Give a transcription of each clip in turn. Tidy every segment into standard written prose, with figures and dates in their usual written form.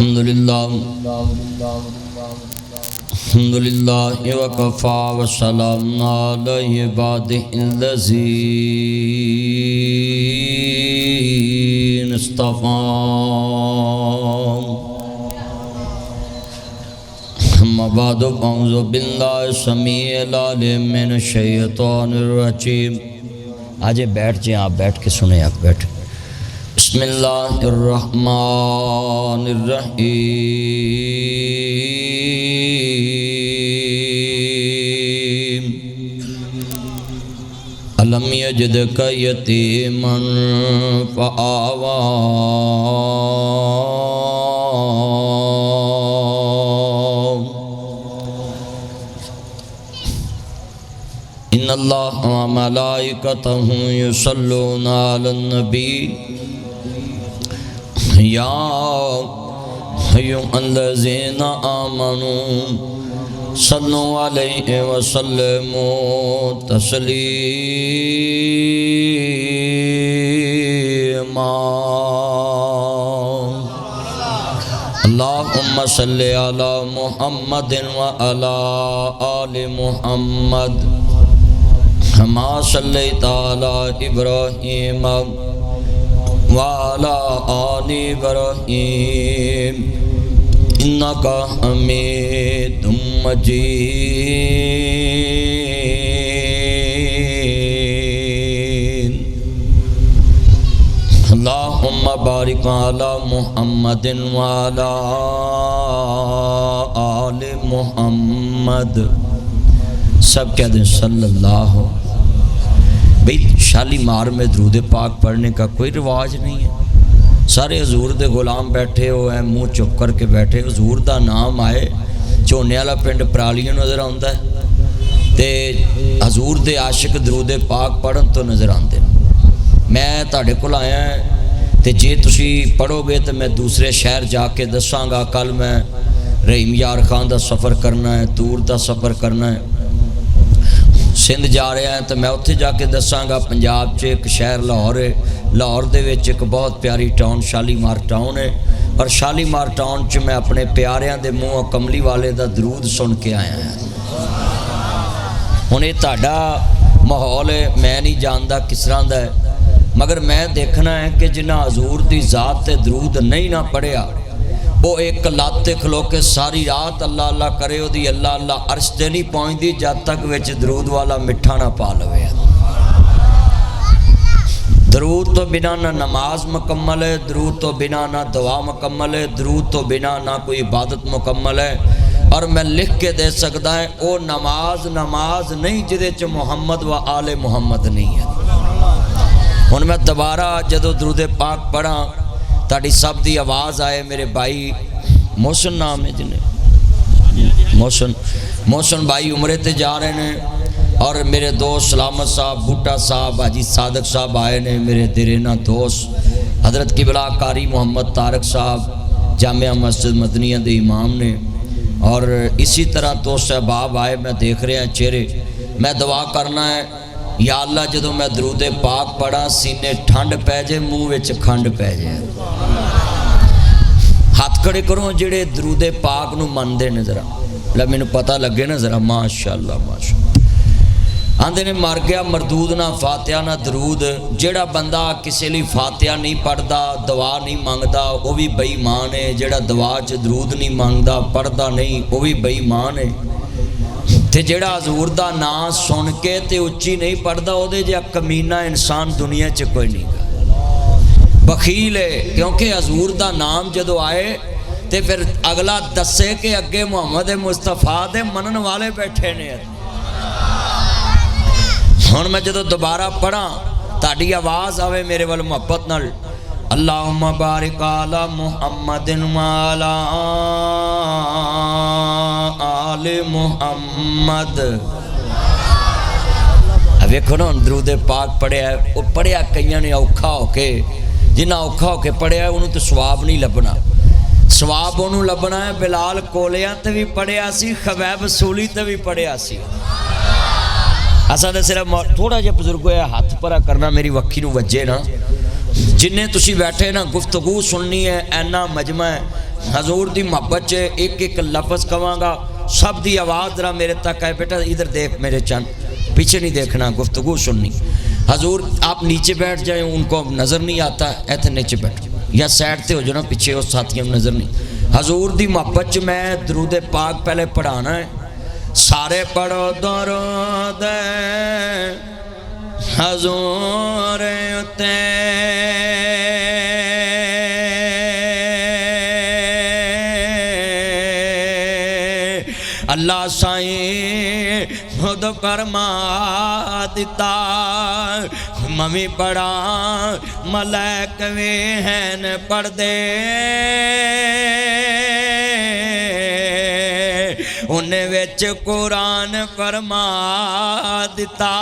अल्हम्दुलिल्लाह व कफ़ा व सलामुन अलैहि इबादिहिल्लज़ीन इस्तफ़ा। अम्मा बअद अऊज़ु बिल्लाहि समीइल अलीम मिनश शैतानिर रजीम। आज बैठ जाए, आप बैठ के सुने, आप बैठ। बिस्मिल्लाहिर्रहमानिर्रहीम। अलम यजिदका यतीमन फ़आवा। इन्नल्लाह व मलाइकतहु युसल्लूना अलन नबी या अय्युहल्लज़ीना आमनू सल्लु अलैहि व सल्लिमू तस्लीमा। अल्लाहुम्मा सल्लि अला मुहम्मदिन व अला आलि मुहम्मद कमा सल्लैता अला इब्राहीम वाला आलि इब्राहीम इन्नका हमीदुम मजीद। अल्लाहुम्मा बारिक अला मुहम्मदिन वाला आलि मुहम्मद। सब कह दें सल्लल्लाहु। भाई शालीमार में दरूद पाक पढ़ने का कोई रिवाज नहीं है। सारे हजूर दे गुलाम बैठे हो हैं, मुँह चुप करके बैठे। हजूर का नाम आए, झोने वाला पिंड परालियों नज़र आता है, तो हजूर दे आशिक दरूद पाक पढ़न तो नज़र आते हैं। मैं तुहाडे कोल आया, तो जे तुसी पढ़ोगे तो मैं दूसरे शहर जाके दसांगा। कल मैं रहीम यार खान का सफ़र करना है, तूर का सफ़र करना है, सिंध जा रहा है, तो मैं उत्थे जाके दसांगा। पंजाब च एक शहर लाहौर है, लाहौर दे विच एक बहुत प्यारी टाउन शालीमार टाउन है, और शालीमार टाउन च मैं अपने प्यारिਆਂ दे मूँहों कमली वाले दा दरूद सुन के आया है। हुण ये तुहाडा माहौल है, मैं नहीं जानता किस तरह दा है, मगर मैं देखना है कि जिन्हां हजूर दी ज़ात ते दरूद नहीं ना पढ़िया, वो एक लाते खलो के सारी रात अल्लाह अल्लाह करे, ओदी अल्लाह अल्लाह अर्श ते नहीं पहुँचती जब तक विच दरूद वाला मिठा ना पा लवे। दरूद तो बिना ना नमाज मुकम्मल है, दरूद तो बिना ना दुआ मुकम्मल है, दरूद तो बिना ना कोई इबादत मुकम्मल है। और मैं लिख के दे सकता है वो नमाज नहीं जिदे च मुहम्मद व आले मुहम्मद नहीं है। हुण मैं दोबारा जदों दरूद पाक पढ़ा, ताड़ी सब दी आवाज़ आए। मेरे भाई मोहसन नाम है जिन्हें, मोहसन भाई उमरे ते जा रहे हैं, और मेरे दोस्त सलामत साहब, बूटा साहब, हाजी सादक साहब आए ने, मेरे दिरेना दोस्त हज़रत किबला कारी मोहम्मद तारक साहब जामिया मस्जिद मदनिया के इमाम ने, और इसी तरह दोस्त अहबाब आए। मैं देख रहा चेहरे। मैं दुआ करना है, या अल्लाह जदों मैं दरूद पाक पढ़ा सीने ठंड पै जाए, मूँह विच खंड पै जाए। हाथ खड़े करो जेड़े दरूद पाक नूं मनदे ने, जरा मैनूं पता लगे ना जरा। माशाअल्लाह माशाअल्लाह। आंदे ने मर गया मरदूद ना फातिहा ना दरूद। जेड़ा बंदा किसी लिए फातिहा नहीं पढ़ता, दुआ नहीं मंगता, वह भी बेईमान है। जेड़ा दुआ च दरूद नहीं मंगता, पढ़ता नहीं, वह भी बेईमान है। ते जेड़ा हजूर दा नाम सुन के ते उच्ची नहीं पढ़ता, उहदे जिहा कमीना इंसान दुनिया च कोई नहीं। बखील है, क्योंकि हजूर दा नाम जदों आए तो फिर अगला दसे कि अगे मुहम्मद मुस्तफा दे मनन वाले बैठे ने। हुण मैं जदों दोबारा पढ़ा, ताड़ी आवाज़ आवे मेरे वाल मुहब्बत नाल, अल्लाहुम्मा बारिक अला मुहम्मदिन व अला आलि मुहम्मद। वेखो ना दरूद पाक पढ़िया, वो पढ़िया कईयां ने औखा होके, जिन्ना औखा होके पढ़िया उन्होंने तो सवाब नहीं लभना। सवाब उन्होंने लभना है बिलाल कोलिया ते भी पढ़िया सी, खबैब सूली ते भी पढ़िया सी। असा तो सिर्फ थोड़ा जिहा बजुर्ग होया हाथ परा करना मेरी वक्खी नूं वजे ना। जिन्ने तुसी बैठे ना गुफ्तगू सुननी है, ऐना मजमा है, हजूर दी मोहब्बत च एक एक लफ्ज़ कवांगा, सब दी आवाज़ जरा मेरे तक है। बेटा इधर देख मेरे चंद, पीछे नहीं देखना, गुफ्तगू सुननी। हजूर आप नीचे बैठ जाए, उनको नज़र नहीं आता, ऐसे नीचे बैठ या साइड से हो जाओ ना, पीछे उस साथियों में नज़र नहीं। हजूर दी मोहब्बत च मैं दरूद पाक पहले पढ़ाना है। सारे पढ़ो दरूद हजूर उत्ते अल्लाह साईं खुद फरमा दिता। मम्मी पढ़ा मलैक वे हैं पढ़दे, उन्हें विच कुरान फरमा दिता।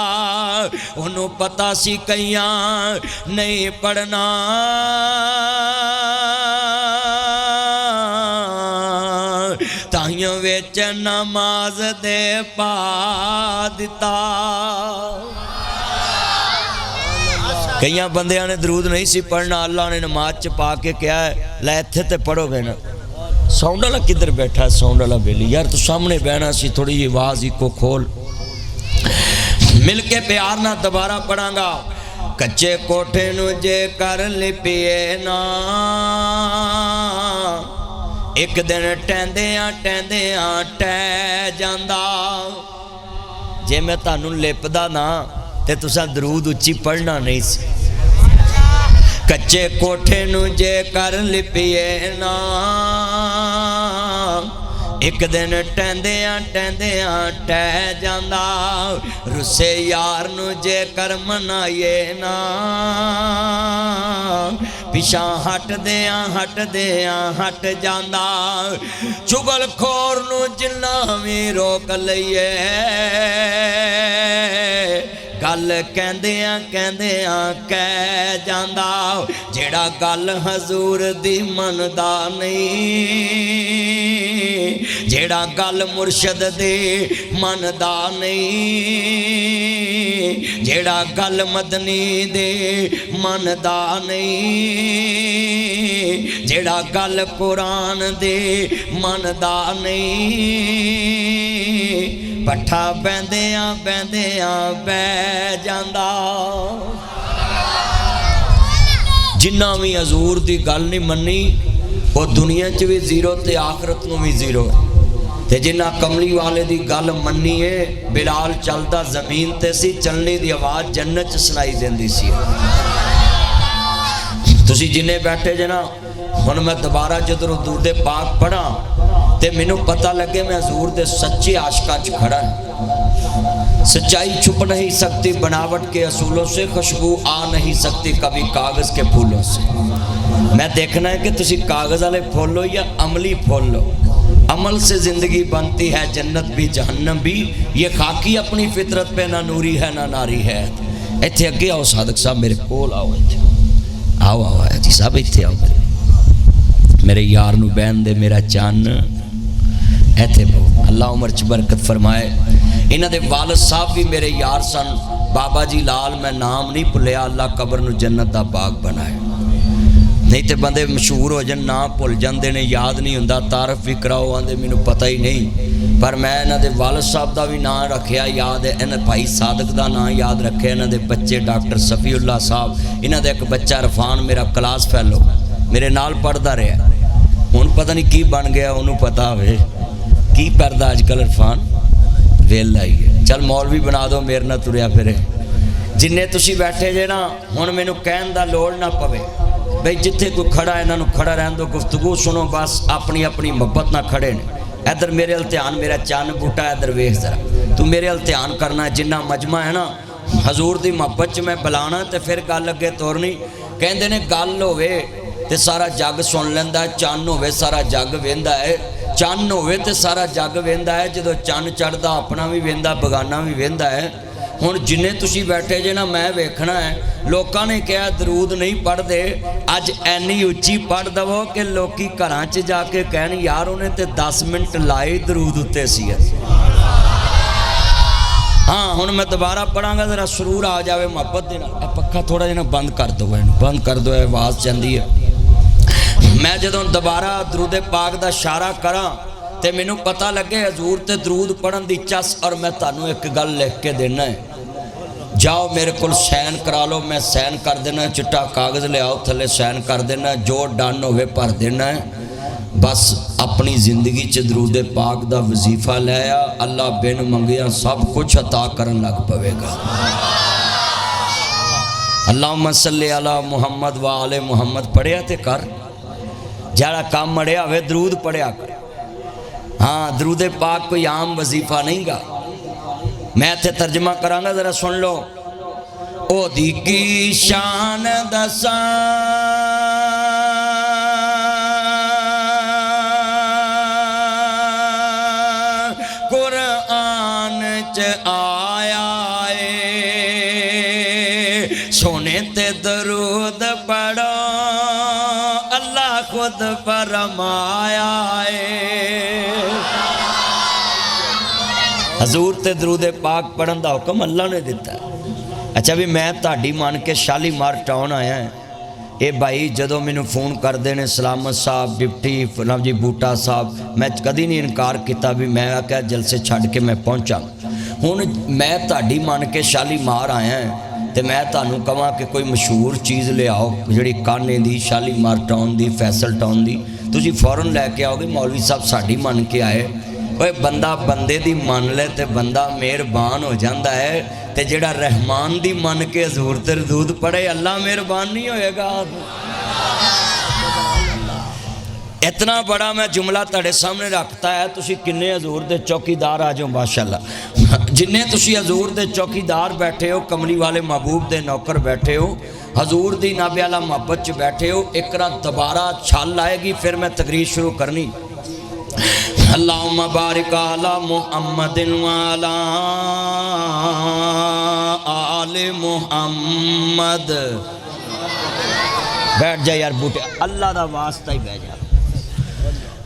उन्होंने पता सी कईयां नहीं पढ़ना, ताइयों विच नमाज दे पा दिता। कई बंदियां ने दरूद नहीं सी पढ़ना, अल्लाह ने नमाज च पा के क्या है, लै इत्थे ते पढ़ोगे ना। साउंड वाला किधर बैठा है? साउंड वाला बेली यार, तू सामने बहना सी, थोड़ी जी आवाज इको खोल। मिल के प्यार ना दोबारा पढ़ांगा। कच्चे कोठे नू जे कर लिपिए ना, एक दिन टहंदियां टहंदियां टह जांदा। जे मैं तुहानू लिपदा ना ते तुसां दरूद उच्ची पढ़ना नहीं सी। कच्चे कोठे नू जे कर लिपिए ना, एक दिन टहंदियां टहंदियां टह जांदा। रुसे यार नू जे कर मनाइए ना, पिछा हटदियां हट जांदा। चुगल खोर नू जिन्ना भी रोक लईए, गल कहंदियां कह जांदा। जेड़ा गल हजूर दी मनदा नहीं, जेड़ा गल मुर्शद दी मनदा नहीं, जेड़ा गल मदनी दे मनदा नहीं, जेड़ा गल कुरान दे मनदा नहीं, पट्ठा बैंदियां बैंदियां बह जांदा। जिन्ना भी हजूर दी गल नहीं मन्नी, वो दुनिया च भी जीरो ते आखरत में भी जीरो है। ते जिन्ना कमली वाले दी गल मन्नी है, बिलाल चलदा जमीन ते सी, चलने दी आवाज़ जन्नत च सुनाई देंदी सी। तुसी जिन्ने बैठे जे ना, हुण मैं दोबारा जदों दुरूद पाक पढ़ा ते मैनू पता लगे मैं हजूर दे सच्चे आशिकां च खड़ा है। सच्चाई छुप नहीं सकती बनावट के असूलों से, खुशबू आ नहीं सकती कभी कागज़ के फूलों से। मैं देखना है कि तुसी कागज़ वाले फूल हो या अमली फूल हो। अमल से ज़िंदगी बनती है जन्नत भी जहन्नम भी। ये खाकी अपनी फितरत पे ना नूरी है ना नारी है। इत्थे अगे आओ सादक साहब, मेरे कोल आओ, इत्थे आओ आओ जी साहब, इत्थे आओ। मेरे यार नू बहन दे, मेरा चन इत्थे बहु। अल्लाह उमर च बरकत फरमाए। इन्हां दे वालिद साहब भी मेरे यार सन, बाबा जी लाल, मैं नाम नहीं भुलिया। अल्लाह कबर नू जन्नत दा बाग बनाए। नहीं तो बंदे मशहूर हो जान, नाम भुल जाते ने, याद नहीं होंदा। तारफ भी कराओ, आंदे मैनू पता ही नहीं। पर मैं इन्हां दे वालिद साहब का भी नाम रखिया याद है। इन्हें भाई सादक का नाम याद रखे। इन्हां दे बच्चे डॉक्टर सफीउल्ला साहब, इन्हां दा एक बच्चा इरफान मेरा क्लास फैलो मेरे नाल पढ़ता रहा। हुण पता नहीं की बन गया, उन्होंने पता होवे की करदा अजकल। इरफान वेला ही है, चल मौलवी बना दो, मेरे नाल तुरिया फिरे। जिन्ने तुसी बैठे जे ना, हुण मैनू कहण दा लोड़ ना पवे बई जिथे कोई खड़ा है इन्हों खड़ा रहन दो, गुफ्तगू सुनो बस। अपनी अपनी मुहब्बत ना खड़े ने। इधर मेरे अल ध्यान, मेरा चन बूटा इधर वेख जरा, तू मेरे अल ध्यान करना। जिन्ना मजमा है ना हजूर की मुहब्बत च मैं बुलाना, तो फिर गल अगे तोरनी। कहते ने गल होवे ते सारा जग सुन लेंदा है, चन होवे सारा जग वेंदा है। चन होवे ते सारा जग वेंदा है। जो चन चढ़दा अपना भी वेंदा, बगाना भी वेंदा है। हुण जिन्ने तुसी बैठे जे ना, मैं वेखना है। लोगों ने कहा दरूद नहीं पढ़ते, अज ऐनी उच्ची पढ़ दवो कि लोकी घरां च जाके कहन यार उन्हें ते 10 मिनट लाए दरूद उत्ते सी। हाँ हुण मैं दोबारा पढ़ांगा, जरा सुरूर आ जाए मुहब्बत दे नाल। पक्खा थोड़ा जिहा बंद कर दो, बंद कर दो, आवाज़ चलती है। मैं जदों दोबारा दरूद पाक दा इशारा करा तो मैनू पता लगे हजूर ते दरूद पढ़न दी चस, और मैं तुहानू एक गल लिख के देना है, जाओ मेरे को सैन करा लो, मैं सैन कर देना, चिट्टा कागज़ लियाओ थले सैन कर देना, जो डन होवे भर देना है। बस अपनी जिंदगी च दरूद पाक दा वजीफा लिया, अल्लाह बिन मंगिया सब कुछ अता करन लग पवेगा। अल्लाहुम्मा सल्ली अला मुहम्मद व आले मुहम्मद पढ़िया ते कर, जड़ा काम अड़िया होवे दरूद पढ़िया कर। हाँ, दरूद पाक कोई आम वजीफा नहीं गा। मैं इत्थे तर्जमा करांगा, जरा सुन लो। ओदी की शान दसा कुरान च आया है, सोने ते दरूद पढ़ो अल्लाह खुद फरमाया है। हजूर ते दरूद पाक पढ़न का हुक्म अल्लाह ने दिता। अच्छा भी मैं ताड़ी मान के शालीमार टाउन आया है, ये भाई जदों मैनू फोन करते हैं सलामत साहब डिप्टी फलाम जी बूटा साहब, मैं कभी नहीं इनकार किया भी मैं क्या जलसे छड़ के मैं पहुँचा। हुण मैं ताड़ी मान के शालीमार आया है तो मैं तुहानू कहां कि कोई मशहूर चीज़ ले आओ जिहड़ी काने दी शालीमार टाउन दी फैसल टाउन दी, तुसीं फौरन लैके आओगे मौलवी साहब साड़ी मन के आए। ओए बंदा बंदे दी मन ले तो बंदा मेहरबान हो जाता है, तो जेड़ा रहमान दी मन के हजूर ते दरूद पढ़े अल्लाह मेहरबान नहीं होएगा। इतना बड़ा मैं जुमला तुहाडे सामने रखता है, तुसीं किन्ने हजूर दे चौकीदार आ जाओ माशाअल्लाह, जिन्ने तुसीं हजूर दे चौकीदार बैठे हो, कमली वाले महबूब दे नौकर बैठे हो, हजूर दी नाबे आला मोहब्बत च बैठे हो, एक रात दोबारा छल आएगी फिर मैं तकरीर शुरू करनी। अल्लाहुम्मा बारिक अला मुहम्मदिन व अला आले मुहम्मद। बैठ जा यार बूटे, अल्लाह दा वास्ता ही बैठ जा।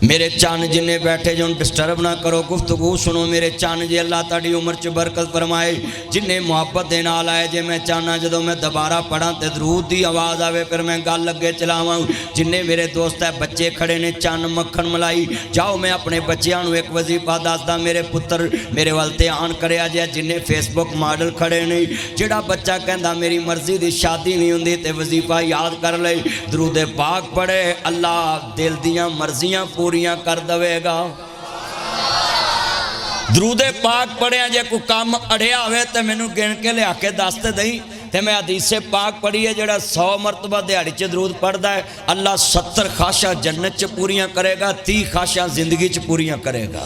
मेरे चन जिन्ने बैठे जो डिस्टर्ब ना करो, गुफ्तगू सुनो मेरे चन जी, अल्लाह ताड़ी उम्र च बरकत फरमाए। जिन्ने मुहब्बत दे नाल आए जे मैं चाहना जो मैं दोबारा पढ़ा तो दरूद की आवाज़ आवे फिर मैं गल अगे चलावां। जिन्ने मेरे दोस्त है बच्चे खड़े ने चन मक्खन मलाई, जाओ मैं अपने बच्चों को एक वजीफा दसदा, मेरे पुत्र मेरे वाल ध्यान करिया जे। जिन्ने फेसबुक मॉडल खड़े ने, जिहड़ा बच्चा कहता मेरी मर्जी की शादी नहीं होंदी तो वजीफा याद कर ले, दरूद पाक पढ़े, अल्लाह दिल दियां मर्जियां पूरियां कर देगा। दरूद पाक पढ़िया जे कोई काम अड़िया होवे तो मैनू गिन के लिया के दस ते दई, तो मैं हदीसे पाक पढ़ी है, जेड़ा 100 मरतबा दिहाड़ी च दरूद पढ़ता है अल्लाह 70 ख्वाहिशां जन्नत च पूरियां करेगा, 30 ख्वाहिशां जिंदगी च पूरियां करेगा।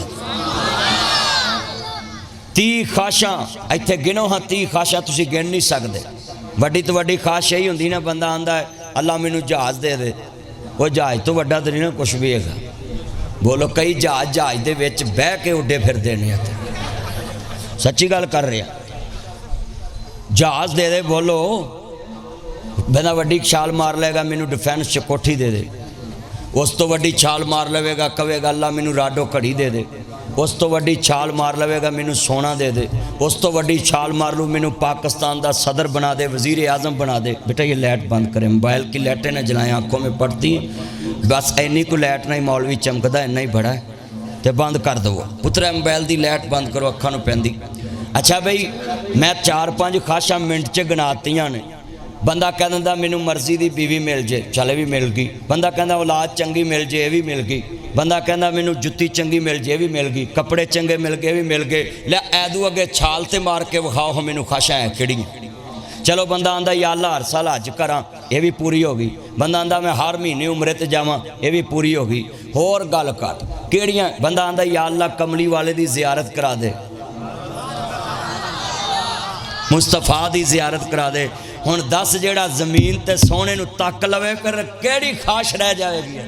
30 ख्वाहिशां इत्थे गिनो, हाँ 30 ख्वाहिशां तुसीं गिन नहीं सकते। वड्डी तो वड्डी ख्वाहिश यही होंदी ना, बंदा आंदा है अल्लाह मैनू जहाज़ दे दे, वो जहाज़ तो वड्डा तो नहीं ना कुछ भी है। बोलो कई जहाज़ दे विच बह के उड्डे फिरदे ने, सच्ची गल कर रहा। जहाज़ दे दे, बोलो बंदा वड्डी छाल मार लेगा मैनू डिफेंस च कोठी दे दे, उस तो वड्डी छाल मार लवेगा कहेगा अल्लाह मैनू राडो घड़ी दे दे, उस तो वड्डी छाल मार लवेगा मैनू सोना दे दे, उस तो वड्डी छाल मार लूँ मैनू पाकिस्तान का सदर बना दे, वज़ीर आज़म बना दे। बेटा ये लाइट बंद करें, मोबाइल की लाइटें न जलाएं, आँखों में पड़ती हैं, बस इन्नी को लाइट नहीं मौलवी चमकदा इन्ना ही बड़ा है, तो बंद कर दो पुत्रा, मोबाइल की लाइट बंद करो, अखां नूं पैंदी। अच्छा बई मैं 4-5 ख्वाहिशां मिनट च गिनातियां ने। बंदा कह दिंदा मैनू मर्जी की बीवी मिल जे, चल भी मिल गई। बंदा कहता औलाद चंगी मिल जे, ये भी मिल गई। बंदा कहता मैनू जुत्ती चंगी मिल जे, भी मिल गई। कपड़े चंगे मिल गए, भी मिल गए। लै ऐदू अगे छाल ते मार के विखाओ हो मैनू ख्वाहिशां है किहड़ियां। चलो बंदा आंदा या अल्लाह हर साल हज करा, ये भी पूरी हो गई। बंदा आंदा मैं हर महीने उमरे ते जावां, ये भी पूरी हो गई। होर गल कर किहड़ियां? बंदा आंदा या अल्लाह कमली वाले की जियारत करा दे, मुस्तफा की जियारत करा दे। हुण दस जेड़ा जमीन ते सोने नूं तक लवे फिर केड़ी ख्वाहिश रह जाएगी?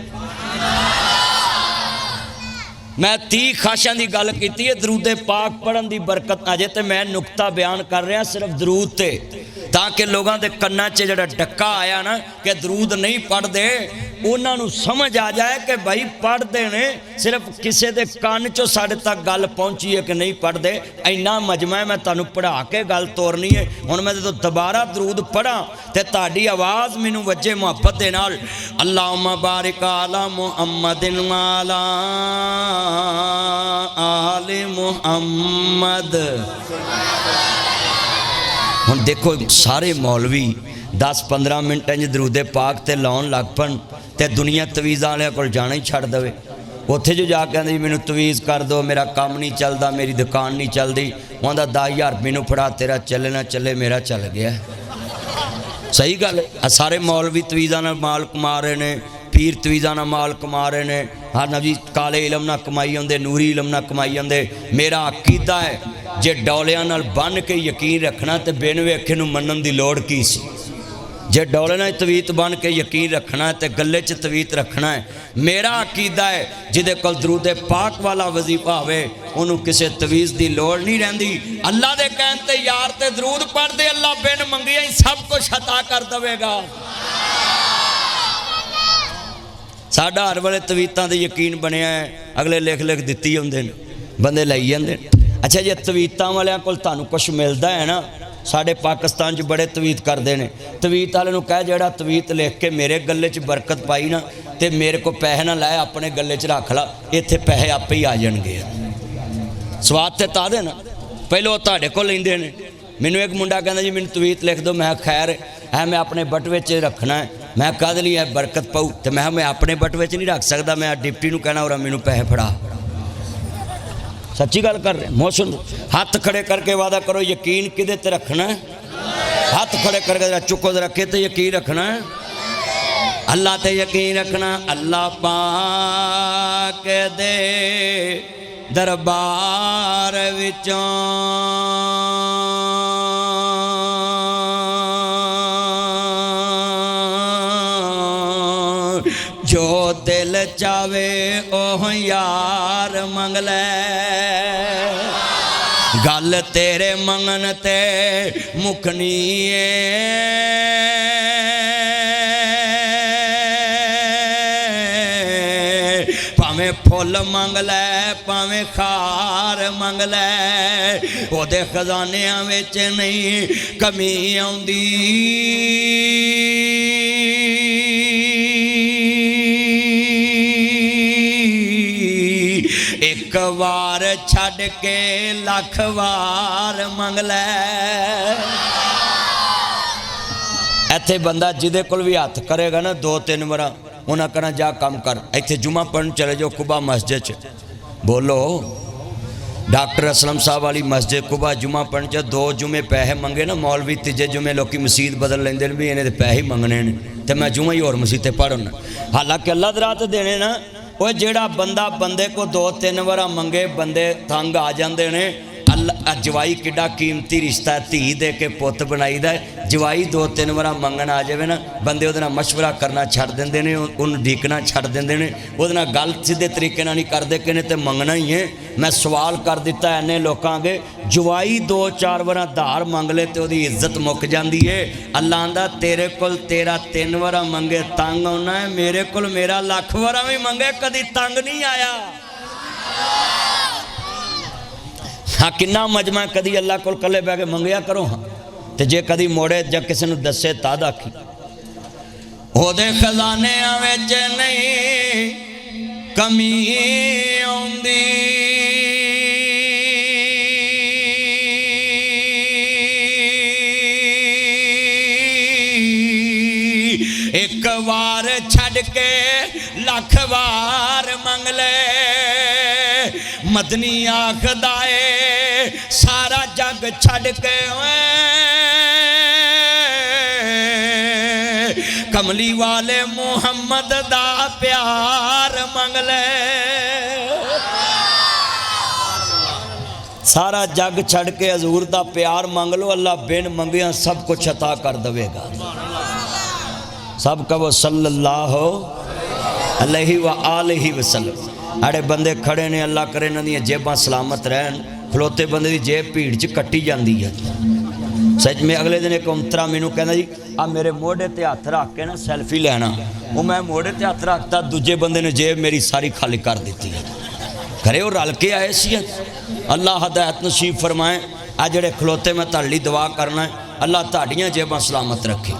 मैं 30 ख्वाहिशां की गल की है, दरूद पाक पढ़न की बरकत। अजे तो मैं नुकता बयान कर रहा सिर्फ दरूद ते, ताकि लोगों के कन्ना च जिहड़ा डक्का आया ना कि दरूद नहीं पढ़ते, उन्होंने समझ आ जाए कि भाई पढ़ते ने, सिर्फ किसी के कान चो साढ़े तक गल पहुँची है कि नहीं पढ़ते। इन्ना मजमा है, मैं तुहानू पढ़ा के गल तोरनी है। हुण मैं जो दोबारा दरूद पढ़ा तो ताड़ी आवाज़ मैनू वजे मुहब्बत दे नाल, अल्लाहुम्मा बारिक अला मुहम्मदिन वाला आले मुहम्मद। हुण देखो सारे मौलवी 10-15 मिनटां च दरूदे पाक ते लाउण लग पन ते दुनिया तवीज़ां वालियां कोल जाना ही छड्ड देवे। उत्थे जो जाके कहंदे मैनू तवीज़ कर दो, मेरा काम नहीं चलता, मेरी दुकान नहीं चलती, उहदा 10,000 मैनू फड़ा, तेरा चले ना चले मेरा चल गया। सही गल है। सारे मौलवी तवीज़ां नाल माल कमा रहे ने, पीर तवीज़ां नाल माल कमा रहे ने, हाँ नबी काले इलम ना कमाई आंदे, नूरी इलम ना कमाई आंदे। मेरा अकीदा है जे डौलियां नाल बन के यकीन रखना तो बिन वेखे नूं मनन दी लोड़ की सी। जे डौले नाल तवीत बन के यकीन रखना है तो गले च तवीत रखना है। मेरा अकीदा है जिहदे कोल दरूदे पाक वाला वजीफा होवे उन्होंने किसी तवीज़ की लोड़ नहीं रहिंदी। अल्लाह दे कहण ते यार ते दरूद पढ़दे, अल्लाह बिन मंगिया ही सब कुछ अता कर देवेगा। साडा हर वेले तवीतां ते यकीन बनिया है, अगले लिख लिख दित्ती आउंदे ने, बंदे लई जांदे। अच्छा जे तवीतां वालियां कोल तुहानूं कुछ मिलदा है ना, साढ़े पाकिस्तान च बड़े तवीत करते हैं। तवीत वाले नूं कह जिहड़ा तवीत लिख के मेरे गले च बरकत पाई ना तो मेरे को पैसे ना लै, अपने गले च रख ला, इत्थे पैसे आपे ही आ जाएंगे। स्वाद तो ता देना पहले वो तुहाडे कोल लैंदे ने। मैनूं एक मुंडा कहंदा जी मैनूं तवीत लिख दो, मैं खैर है मैं अपने बटवे च रखना है। मैं कद लिए है बरकत पाऊ, तो मैं अपने बटवे च नहीं रख सकता, मैं डिप्टी नूं कहना और मैनूं पैसे फड़ा। सच्ची गल कर रहे मोहसिन, हाथ खड़े करके वादा करो यकीन किदे ते रखना है। हाथ खड़े करके चुको जरा कि यकीन रखना है, अल्लाह ते यकीन रखना। अल्लाह पाक दे दरबार विचों जो दिल चावे ओह यार मंग ले। गल तेरे मंगन ते मुकनी भावें फुल मंग लै भावें खार मंग लै, ओदे खजानियां विच नहीं कमी आउंदी। एक वार छड़ के लख वार मंग लै। इत्थे बंदा जिदे कोल भी हथ करेगा ना 2-3 बार उन्हें कहना जा काम कर, इत्थे जुमा पढ़न चले जाओ कुबा मस्जिद च। बोलो डॉक्टर असलम साहब वाली मस्जिद कुबा जुमा पढ़न च 2 जुमे पैसे मंगे ना मौलवी, तीजे जुमे लोग मसीत बदल लेंदे भी इन्हें तो पैसे मंगने ने, तो मैं जुमा ही होर मसीते पढ़ना। हालांकि अल्लाह दे राह ते देने ना, वो जेड़ा बंदा बंदे को 2-3 बार मंगे बंदे तंग आ जाते हैं। जवाई किड्डा कीमती रिश्ता है, धी दे के पुत बनाईदा है। जवाई 2-3 बार मंगन आ जाए ना बंदे उहदे नाल मशवरा करना छड्ड देंदे ने, उन्हें ढीकना छड्ड देंदे ने, उहदे नाल गल सीधे तरीके नाल नहीं करदे कि तो मंगना ही है। मैं सवाल कर दिता इन्ने लोगों अगे, जवाई 2-4 बार धार मंग ले तो उहदी इज्जत मुक जाती है। अल्लाह आंदा तेरे कोल तेरा 3 बार मंगे तंग आना है, मेरे कोल मेरा लख बार भी मंगे कदी तंग नहीं आया। हाँ किन्ना मजमा कदी अल्लाह कोल कले बह के मंगया करो। हाँ तो जे कदी मोड़े ज किसी नूं दसे तद आखी ओदे खजाने विच नहीं कमी आउंदी। एक वार छड़ के लख वार मंग ले। मदनी आखदा है सारा जग छड़ के कमली वाले मुहम्मद दा प्यार मंग ले। सारा जग छड़ के हजूर दा प्यार मंग लो, अल्लाह बिन मंगिया सब कुछ अता कर देगा। सब कहो सल्लल्लाहु अलैहि व आलिहि वसल्लम। अड़े बंदे खड़े ने, अल्लाह करे इन्हां दी जेबां सलामत रहन। खलोते बंदे की जेब भीड़ च कट्टी जाती है, सच में अगले दिन एक उमतरा मैनू कहना जी आ मेरे मोढ़े ते हथ रख के ना सैल्फी लेना, वो मैं मोढ़े ते हथ रखता, दूजे बंदे ने जेब मेरी सारी खाली कर दी घरे वो रल के आए सी। अल्लाह हदायत नसीब फरमाए। आ जेड़े खलोते मैं ताड़ी दुआ करना है, अल्लाह ताड़ियाँ जेबां सलामत रखे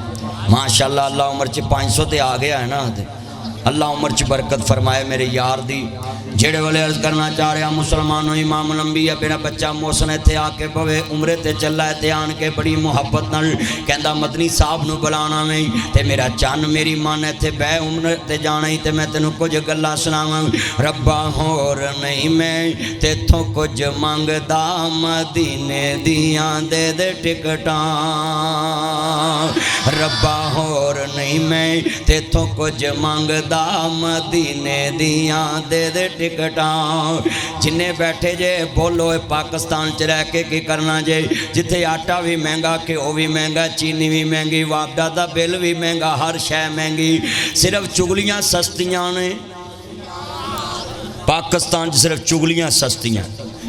माशाअल्लाह। अल्लाह उम्र च 500 ते आ गया है ना, अल्लाह उम्र च बरकत फरमाए मेरे यार दी। जेड़े वाले अर्ज करना चाह रहा मुसलमानों इमाम लंबी है मेरा बच्चा मोहसन इत्थे आके पवे उमरे ते चला है ते आन के बड़ी मुहब्बत नाल कहंदा मदनी साहब नूं बुलाना मैं ते मेरा चन मेरी मन इत्थे बह उमरे ते जाना ही ते मैं तेनों कुछ गल्लां सुणावां। रब्बा होर नहीं मैं तेथों कुछ मंगदा मदीने दियां दे दे टिकटां। रब्बा होर नहीं मैं तेथों कुछ मंगदा मदीने दियां दे दे टिकटां। जिन्ने बैठे जे बोलो पाकिस्तान च रह के की करना जे, जिथे आटा भी महंगा, घ्यो भी महंगा, चीनी भी महंगी, वापडा का बिल भी महंगा, हर शय महंगी, सिर्फ चुगलियां सस्तियां ने। पाकिस्तान सिर्फ चुगलियां सस्तियां,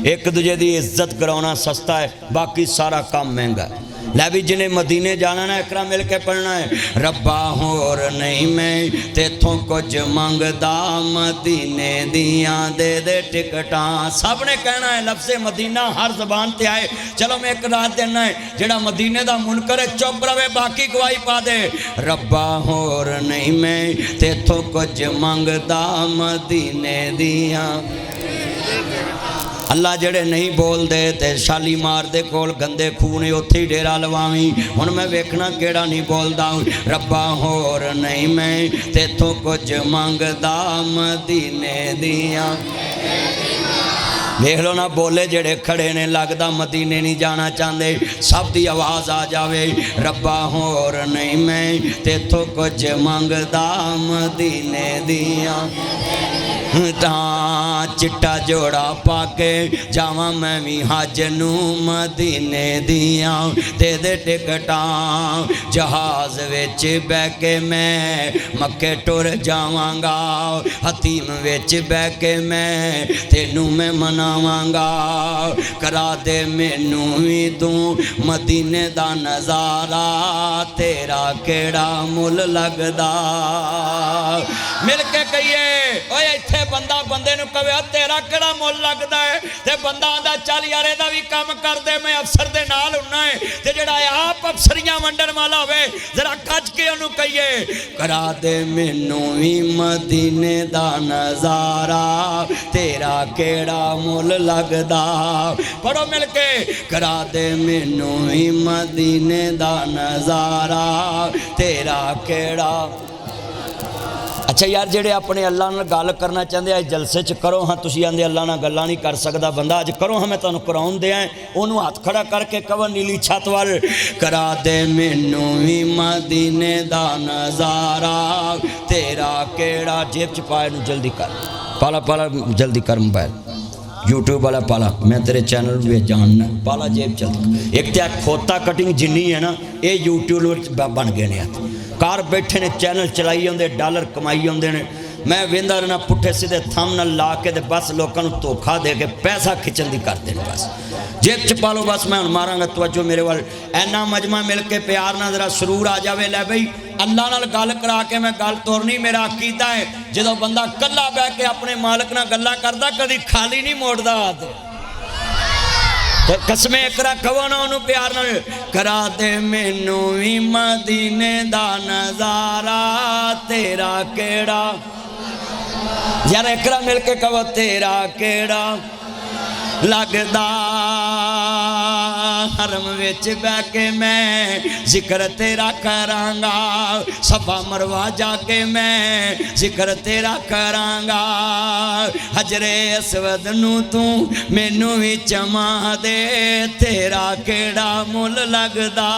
एक दूजे की इज्जत कराना सस्ता है, बाकी सारा काम महंगा है। लै भी जिन्हें मदीने जाना ना एकरा मिल के पढ़ना है। रब्बा होर नहीं मैं तेथों कुछ मंगदा मदीने दियां दे दे टिकटां। सब ने कहना है लफ्ज़े मदीना हर जबान ते आए। चलो मैं एक रात देना है जेड़ा मदीने दा मुनकर है चुप रवे, बाकी गवाही पा दे। रब्बा होर नहीं मैं तेथों कुछ मंगदा मदीने दियां। अल्लाह जेड़े नहीं बोलते तो शालीमार दे कोल गंदे खूह ने उत्थे ही डेरा लवावी। हुण मैं वेखना केड़ा नहीं बोलदा। रब्बा होर नहीं मैं तेथों कुछ मंगदा मदीने दियां। देख लो ना बोले जेड़े खड़े ने लगदा मदीने नहीं जाना चाहते। सब दी आवाज़ आ जावे रब्बा होर नहीं मैं तेथों कुछ मंगदा मदीने दियां। चिट्टा जोड़ा पाके जावा मैं भी हज नूं मदीने दियां दे दे टिकटां। जहाज विच बह के मैं मक्के टुर जावांगा, हतीम विच बह के मैं तेनू मैं मनावांगा। करा दे मैनू भी तू मदीने दा नज़ारा, तेरा केड़ा मुल लगदा। मिल के कहिए ओए इत्थे बंदा बंदे नूं कहे तेरा केड़ा मुल लगदा है, ते बंदा आंदा चल यार इहदा भी काम कर दे, मैं अफसर दे नाल हुन्ना है। ते जेड़ा आप अफसरियां वंडण वाला होवे जरा कज के उहनूं कहिए करा दे मैनू भी मदीने दा नज़ारा, तेरा केड़ा मुल लगदा। पढ़ो मिल के करा दे मैनू भी मदीने दा नज़ारा, तेरा केड़ा। अच्छा यार जेड़े अपने अल्लाह नाल गल करना चाहते हैं जलसे च करो हाँ। तुसीं आंदे अल्लाह नाल गल्लां नहीं कर सकदा बंदा, अज करो हाँ मैं तुहानूं कराउण दिआं। उहनूं हथ खड़ा करके कहो नीली छत वाल करा दे मैनू भी मदीने दा नज़ारा, तेरा केड़ा। जेब च पा इहनूं जल्दी कर, पाला पाला जल्दी कर मोबाइल यूट्यूब वाला पाला, मैं तेरे चैनल भी जानना पाला जेब चल। एक तो खोता कटिंग जिन्नी है ना ये यूट्यूब बन गए ने, कार बैठे ने चैनल चलाई आते डॉलर कमाई आते हैं। मैं वेंदा रहना पुट्ठे सीधे थंब नाल ला के ते बस लोगों को धोखा दे के पैसा खिंचन की करते हैं। बस जेब च पा लो, बस मैं हुण मारांगा तवज्जो मेरे वाल। ऐना मजमा मिल के प्यार ना जरा सरूर आ जाए। लै बई अल्लाह नाल गल करा के मैं गल तोरनी। मेरा अकीदा है जो बंदा कल्ला बह के अपने मालिक नाल गल्लां करदा कदी खाली नहीं मोड़दा। कसमें एकरा कहो ना उन्होंने प्यार नाल करा दे मैनू भी मदीने दा नज़ारा, तेरा केड़ा। यार एकरा मिल के कहो तेरा केड़ा लगदा। हरम विच बह के मैं जिक्र तेरा करांगा, सफा मरवा जाके मैं जिक्र तेरा करांगा। हजरे असवद नू तू मैनू भी चमा दे, तेरा केड़ा मुल लगदा।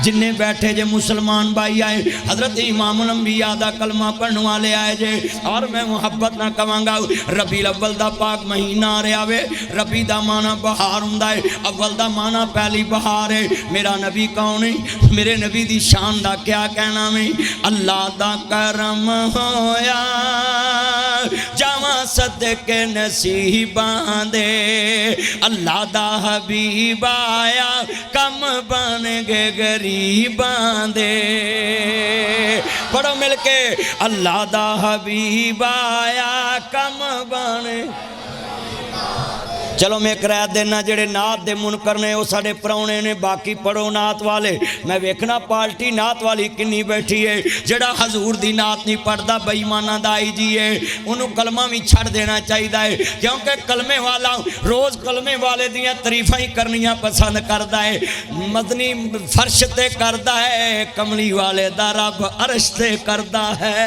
जिन्ने बैठे जे मुसलमान भाई आए हजरत इमामुल अंबिया दा कलमा पढ़ने वाले आए जे, और मैं मुहब्बत ना कवांगा रबी अव्वल दा पाक महीना आ रहा वे। रबी दा माना बहार हुंदा है, अव्वल दा माना पहली बहार है। मेरा नबी कौन है, मेरे नबी दी शान दा क्या कहना में। अल्लाह दा करम होया जावा सदके नसीबां दे अल्लाह दा हबीब आया कम बन गए गरीबां दे। पढ़ो मिलके अल्लाह दा हबीब आया कम बन। चलो मैं एक रायत देना जेड़े नात दे मुनकर ने वो साडे परौने ने बाकी पढ़ो नात वाले। मैं वेखना पार्टी नात वाली किन्नी बैठी है। जेड़ा हजूर दी नात नहीं पढ़ता बेईमाना दा आई जी है उन्होंने कलमा भी छड़ देना चाहिए है क्योंकि कलमे वाला रोज़ कलमे वाले दियां तरीफा ही करनियां पसंद करता है। मदनी फर्श ते करता है कमली वाले दा रब अरश ते करता है।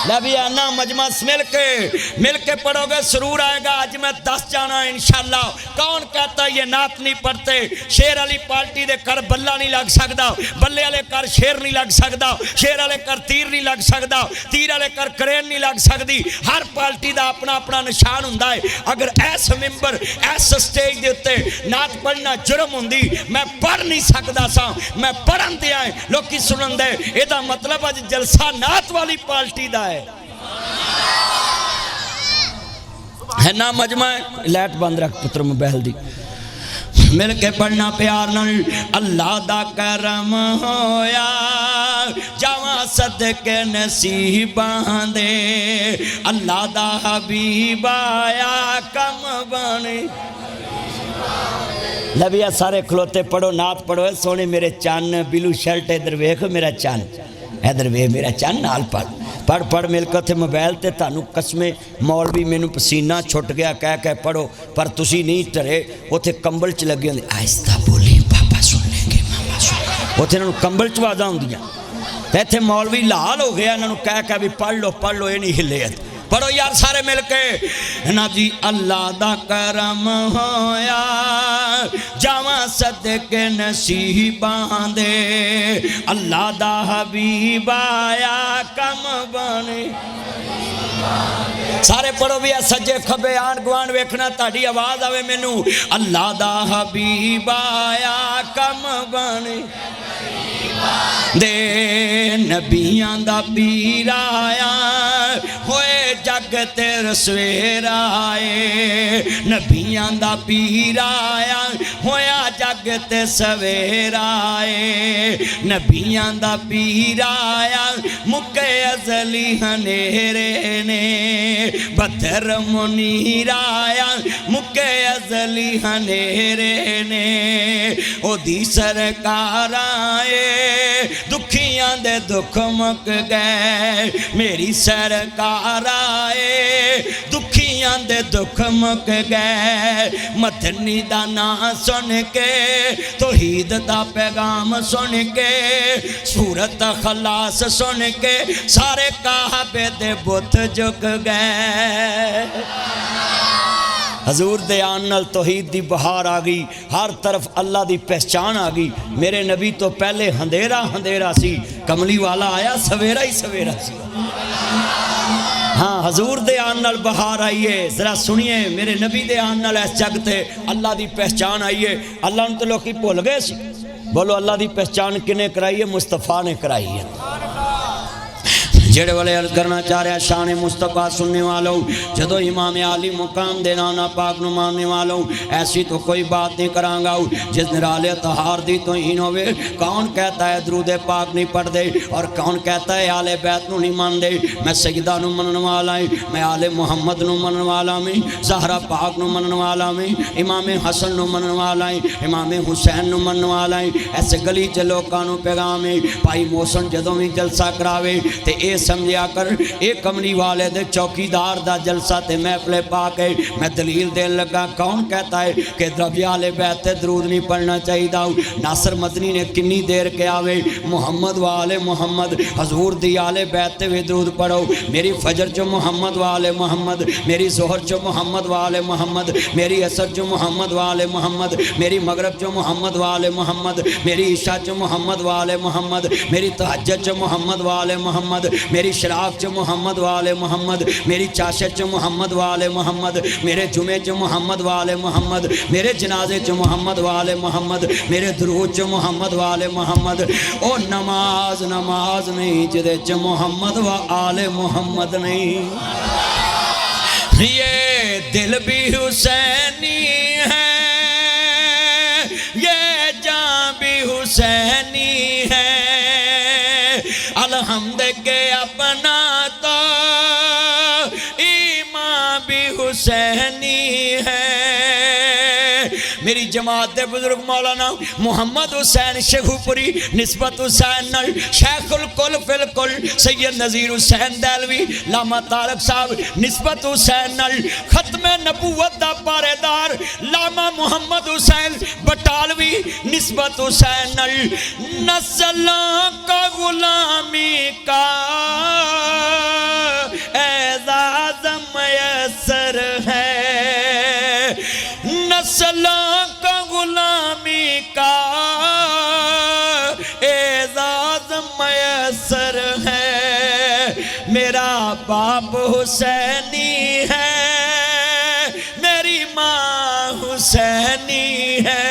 नबी आना मजमा मिल के पढ़ोगे सुरूर आएगा। आज मैं 10 जाना इंशाल्लाह। कौन कहता है ये नात नहीं पढ़ते? शेर वाली पार्टी दे कर बल्ला नहीं लग सकता, बल्ले वाले कर शेर नहीं लग सकता, शेर वाले कर तीर नहीं लग सकता, तीर वाले कर करेन नहीं लग सकती। हर पार्टी का अपना अपना निशान होंदा है। अगर ऐस मिंबर ऐस स्टेज के उत्ते नात पढ़ना जुर्म होंदी मैं पढ़ नहीं सकता सा। मैं पढ़न दिया लोग सुनन दे। एदा मतलब अज जलसा नात वाली पार्टी का है ना। मजमा लाइट बंद रख पुत्र मोबाइल दी। मिल के पढ़ना प्यार नाल अल्लाह दा करम होया जावा सदके नसीबां दे अल्लाह दा हबीब आया कम बने। लबिया सारे खलोते पढ़ो नात पढ़ो। सोने मेरे चन्न बिलू शर्ट इधर वेख मेरा चन्न, इधर वे मेरा चन्न नाल पढ़ पढ़ मिल के उत्थे मोबाइल ते तानू कसमे मौलवी मैनू पसीना छुट गया कह के पढ़ो पर तुसी नहीं डरे। उत्थे कंबल च लगे होंदे आहिस्ता बोली पापा सुन लेंगे मामा सुन। उत्थे इन्हां नू कंबल च आवाज़ां होंदियां ते इत्थे मौलवी लाल हो गया इन्हां नू कह भी पढ़ लो ये नहीं हिले। पढ़ो यार सारे मिल के ना जी अल्लाह दा करम होया जावा सदके नसीबां दे अल्लाह दा हबीब आया कम बने। सारे पढ़ो भी सज्जे खबे आन गुआन वेखना ताड़ी आवाज आवे मैनू अल्लाह दा हबीब आया कम बने दे नबियां दा पीर आया होए जग ते रसवेर आए। नबियां दा पीर आया होया जग ते सवेर आए। नबियां दा पीर आया मुके अजली हनेरे ने बदर मुनीर आया मुके अजली हनेरे ने ओदी सरकार आए दुखियां दे दुख मुक गए। मेरी सरकार आए दुखियां दे दुख मुक गए। मदनी दा नां सुन के तौहीद दा पैगाम सुन के सूरत खलास सुन के सारे काबे दे बुत झुक गए। हजूर दे आन नाल तौहीद दी बहार आ गई। हर तरफ अल्लाह दी पहचान आ गई। मेरे नबी तो पहले अंधेरा अंधेरा सी कमली वाला आया सवेरा ही सवेरा सी। हाँ हजूर दे आन नाल बहार आई है। जरा सुनिए मेरे नबी दे आन नाल इस जग ते अल्लाह दी पहचान आई है। अल्लाह नूं तो लोग भुल गए सी। बोलो अल्लाह दी पहचान किने कराई है? मुस्तफा ने कराई है। जेड़े वाले अर्ज करना चाह रहा शान मुस्तफ़ा सुनने वालों जदों इमाम आली मुकाम दे नाना पाक नु मानने वालों ऐसी तो कोई बात नहीं करांगा जिस निराले तहार दी तो हीन होवे। कौन कहता है दरूद पाक नहीं पढ़ते और कौन कहता है आले बैत नू नहीं मानते। मैं सईदा नू मनन वाला हूँ, मैं आले मुहम्मद नू मनन वाला हूँ, ज़हरा पाक नू मनन वाला हूँ, इमाम हसन नू मनन वाला हूँ, इमाम हुसैन नू मनन वाला हूँ। ऐसे गली च लोगों नू पैगाम है भाई मोहसन जदों भी जलसा करावे तो ये समझिया कर ये कमली वाले दे चौकीदार दा जलसा ते महफिल पा के मैं दलील देन लगा। कौन कहता है कि द्रव्या आले बैत ते दरूद नहीं पढ़ना चाहिए। नासर मदनी ने किन्नी देर के आवे मुहम्मद वाले मुहम्मद हजूर दी आले बैत ते भी दरूद पढ़ो। मेरी फजर च मुहम्मद वाले मुहम्मद, मेरी जोहर च मुहम्मद वाले मुहम्मद, मेरी असर च मुहम्मद वाले मुहम्मद, मेरी मगरब च मुहम्मद वाले मुहम्मद, मेरी ईशा च मुहम्मद वाले मुहम्मद, मेरी तहज्जुद च मुहम्मद वाले मुहम्मद, मेरी शराब च मुहम्मद वाले मुहम्मद, मेरी चाशत च मुहम्मद वाले मुहम्मद, मेरे जुमे च मुहम्मद वाले मुहम्मद, मेरे जनाजे च मुहम्मद वाले मुहम्मद, मेरे दुरूद च मुहम्मद वाले मुहम्मद। ओ नमाज नमाज नहीं जिदे च मुहम्मद व आले मुहम्मद नहीं। ये दिल भी हुसैनी है, ये जान भी हुसैनी है, अलहम्द के अपना तो ईमान भी हुसैनी है। मेरी जमात दे बुजुर्ग मौलाना मुहम्मद हुसैन शेखुपुरी निस्बत हुसैन नल शेखुल कुल फिल कुल सैयद नज़ीर हुसैन दहलवी लामा तारक साहब निस्बत हुसैन नल खत्म नबूवत दा पारेदार लामा मुहम्मद हुसैन बटालवी निस्बत हुसैन नल नस्लों का गुलामी का एजाज़ मयसर है, नस्लों का गुलामी का एजाज़ मयसर है। मेरा बाप हुसैनी है, मेरी माँ हुसैनी है।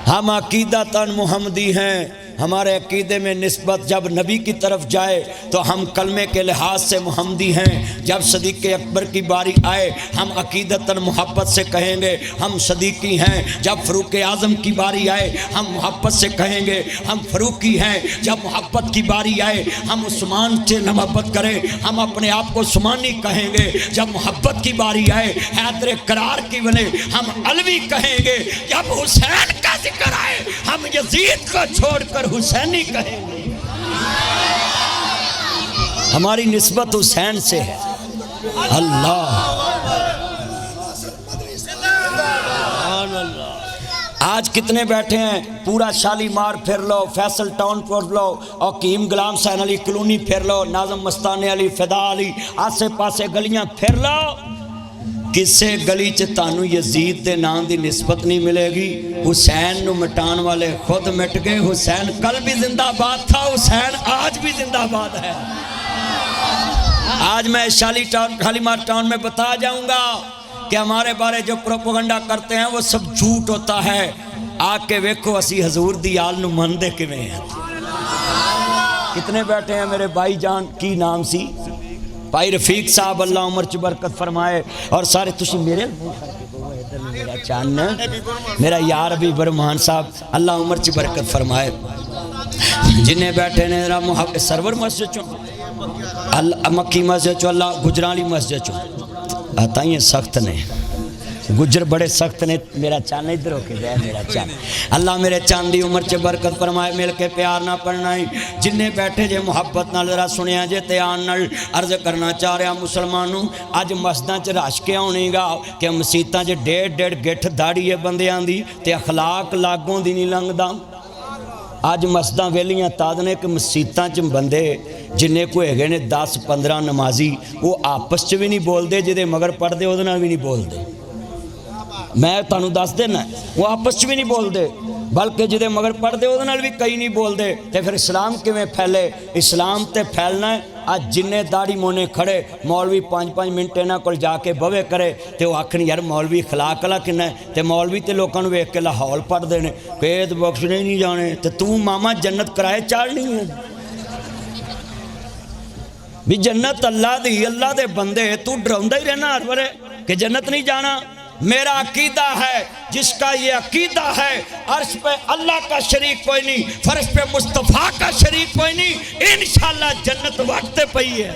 हम अकीदतन मुहम्मदी हैं, हमारे अकीदे में निस्बत जब नबी की तरफ जाए तो हम कलमे के लिहाज से मुहम्मदी हैं। जब सदीक़ अकबर की बारी आए हम अकीदतन मोहब्बत से कहेंगे हम सदीक़ी हैं। जब फ़ारूक़ आज़म की बारी आए हम मोहब्बत से कहेंगे हम फ़ारूक़ी हैं। जब मोहब्बत की बारी आए हम उस्मान से मोहब्बत करें हम अपने आप को उस्मानी कहेंगे। जब मोहब्बत की बारी आए हैदर करार की बने हम अलवी कहेंगे। जब हुसैन का जिक्र आए हम यजीद को छोड़कर हुसैनी कहेंगे। हमारी निस्बत हुसैन से है। अल्लाह आज कितने बैठे हैं, पूरा शालीमार फिर लो, फैसल टाउन फिर लो, और हकीम गुलाम हुसैन अली कॉलोनी फिर लो, नाज़म मस्ताने अली फिदा अली आसे पासे गलियां फिर लो, किसे गली च तानू यजीद के नाम की निस्बत नहीं मिलेगी। हुसैन नू मिटाने वाले खुद मिट गए। हुसैन कल भी जिंदाबाद था, हुसैन आज भी जिंदाबाद है। आज मैं शालीमार टाउन में बता जाऊंगा कि हमारे बारे जो प्रोपोगंडा करते हैं वो सब झूठ होता है। आके वेखो असी हजूर दी आल नू मनदे किवें हैं। कितने बैठे हैं मेरे भाई जान, की नाम सी भाई रफीक साहब, अल्लाह उम्र च बरकत फरमाए। और सारे तुसी मेरे मेरा चन्न मेरा यार भी बरमान साहब, अल्लाह उम्र च बरकत फरमाए। जिन्हें बैठे ने मुहब्बत सरवर मस्जिद चो, अल्लाह मक्की मस्जिद चो, अल्लाह गुजराली मस्जिद चो, ताइए सख्त ने गुजर बड़े सख्त ने। मेरा चन्न इधर होके जाए, मेरा चन्न अल्लाह मेरे चन्न दी उम्र च बरकत फरमाए। मिल के प्यार ना पढ़ना ही। जिन्हें बैठे जे मुहब्बत नाल जरा सुनिया जे ध्यान नाल अर्ज करना चाह रहा मुसलमानों, अज मस्जिदां च रश के आउणेगा कि मसीतां च डेढ़ गिठ दाड़ी है बंदियां दी ते अखलाक लागों दी नहीं लंघदा। अज मस्जिदां वेलियां तद ने कि मसीतां च बंदे जिन्ने को है ने 10-15 नमाजी वो आपस च भी नहीं बोलते, जिहदे मगर पढ़ते उहदे नाल भी नहीं बोलते। मैं तुहानू दस देना वो आपस च भी नहीं बोलते, बल्कि जिहदे मगर पढ़ते उहदे नाल भी कई नहीं बोलते। तो फिर इस्लाम किवें फैले? इस्लाम तो फैलना है अज जिन्ने दाड़ी मोने खड़े मौलवी 5-5 मिनट इन्हां कोल जाके बवे करे तो आखन यार मौलवी खलाक वाला किन्ना है। तो मौलवी तो लोगों को वेख के लाहौल पढ़ते हैं, पेद बख्शने नहीं जाने। तो तू मामा जन्नत कराए चाड़नी है भी जन्नत अल्लाह दी, अल्लाह दे बंदे, तू डराउंदा ही रहना हर बारे कि जन्नत नहीं जाना। मेरा अकीदा है, जिसका ये अकीदा है अर्श पे अल्लाह का शरीक कोई नहीं, फर्श पे मुस्तफ़ा का शरीक कोई नहीं, इंशाअल्लाह जन्नत वक्त पई है।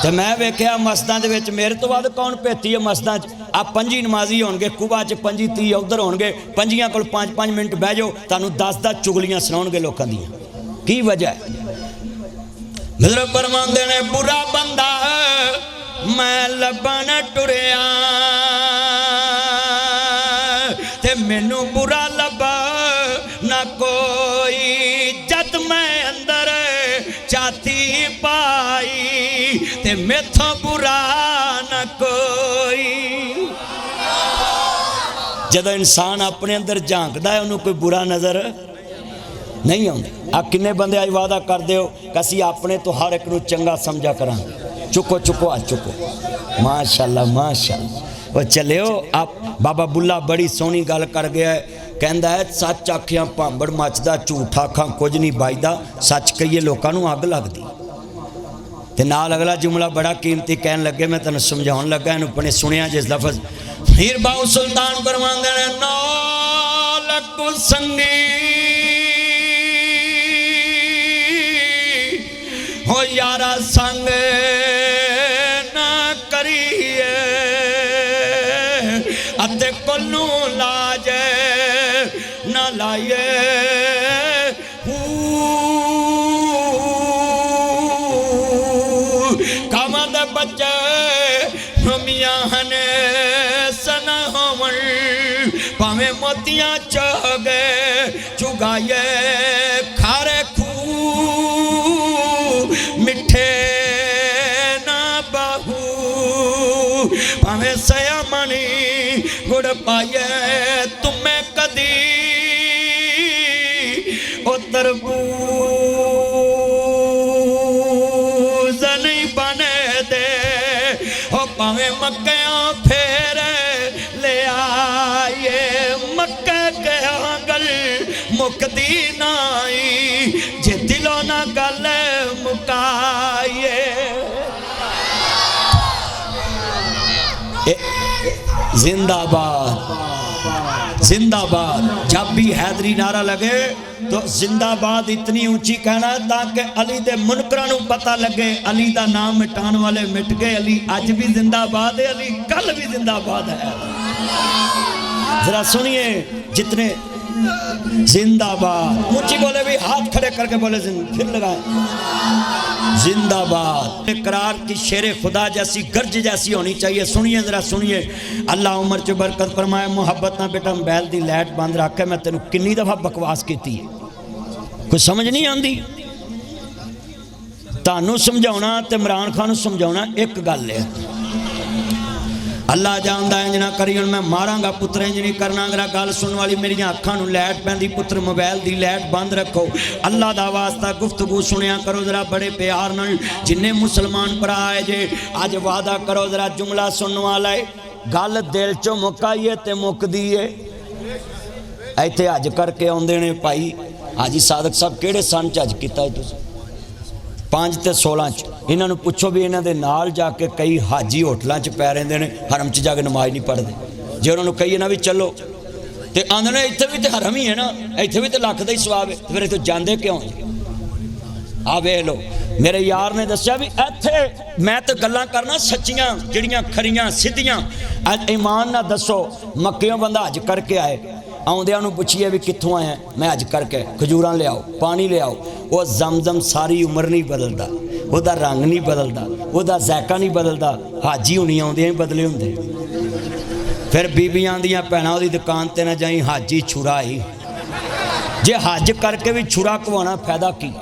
तो मैं वेख्या मस्जिदां दे विच मेरे तो बाद कौन भेती है मस्जिदां च। आप 5 नमाजी होणगे कुबा च, 25-30 उधर होणगे, 5 कोल 5-5 मिनट बह जाओ, तुहानू 10-10 चुगलियां सुनाउणगे लोकां दियां। की वजह है? मतलब फरमांदे ने बुरा बंदा मैं लबन टुरिया ते मैनू बुरा लबा ना कोई, जद मैं अंदर चाती पाई ते मेथों बुरा ना कोई। जब इंसान अपने अंदर झांकदा है उन्होंने कोई बुरा नजर नहीं आउंदा। आ किन्ने बंदे आज वादा करदे हो कि असीं अपने तो हर एक नूं चंगा समझा करांगे। चुको चुको आ चुको, माशाअल्लाह माशाअल्लाह। वो चलियो आप बाबा बुल्ला बड़ी सोहनी गल कर गया है। कहता है सच आखियां भांबड़ मचदा, झूठ आखां कुछ नहीं बचदा, सच कहिए लोगों नूं अग लगदी। ते नाल अगला जुमला बड़ा कीमती कहन लगे, मैं तेन समझाउण लगा, इहनूं अपने सुनिया जिस लफज हीर बाऊ सुल्तान फरमांदे ने नौलख संगी हो यारा संग ना करिए अते कोलू लाज ना लाइए कामद बच्चे मियाँ ने सना होवन भावे मोतियां चगे चुगाए खारे खू मिठे ना बहू भावे सया मणि गुड़ पाए तुम्हें कदी ओ तरबूज नहीं बने दे हो भावे मक्या फेर ले आए मक्के गया गल मुकदी नाई जे दिलों ना गल मुकाए। जिंदाबाद जिंदाबाद। जब भी हैदरी नारा लगे तो जिंदाबाद इतनी ऊंची कहना ताकि अली दे मुनकरां नूं पता लगे अली दा नाम मिटाने वाले मिट गए। अली अज भी जिंदाबाद है, अली कल भी जिंदाबाद है। जरा सुनिए जितने जिंदाबाद ऊंची बोले भी हाथ खड़े करके बोले फिर लगाए जिंदाबाद। इकरार की शेर खुदा जैसी गर्ज जैसी होनी चाहिए। सुनिए जरा सुनिए। अल्लाह उम्र च बरकत फरमाए। मुहब्बत ना बेटा मोबाइल की लाइट बंद रख के मैं तेन किन्नी दफा बकवास की कोई समझ नहीं आती। तानू समझाना ते इमरान खान नूं समझाना एक गल है। अल्लाह जानदा इंज ना करी हुण मैं मारांगा पुत्र इंज नहीं करना। अगर गल सुनने वाली मेरी अखां नूं लैट पैंदी पुत्र मोबाइल की लैट बंद रखो। अल्लाह दा वास्ता गुफ्तगू सुनिया करो जरा बड़े प्यार नाल। जिन्ने मुसलमान भरा है जे अज वादा करो जरा जुमला सुनने वाला है गल दिल चों मुकाइए ते मुकदी है। इत्थे अज करके आउंदे ने भाई हाजी सादक साहब किहड़े सन च अज कीता तुसीं 5 ते 16 च। इन्हों पुछो भी इन्हों के नाल जाके कई हाजी होटलों च पै रहे हैं हरम च जाके नमाज नहीं पढ़ते। जे उन्होंने कही ना भी चलो तो आंदे ने इत्थे भी तो हरम ही है ना, इत्थे भी तो लख का ही सवाब है, फिर इत्थे जाते क्यों? आ वेख लो मेरे यार ने दसिया भी इत्थे मैं तो गल्लां करना सच्चियां जिहड़ियां खरियां सिद्धियां। ईमान ना दसो मक्कियों बंदा हज करके आए आउंदियां नूं पुछिए भी कित्थों आया, मैं हज करके खजूरां ले आओ पानी ले आओ। वो जमजम सारी उम्र नहीं बदलता, वह रंग नहीं बदलता, वह जायका नहीं बदलता। हाजी हुणी आउंदियां ही बदले हुंदे। फिर बीबियां आंदियां भैणां ओहदी दुकान ते ना जाई हाजी छुरा ही। जे हज करके भी छुरा खवाना फायदा की?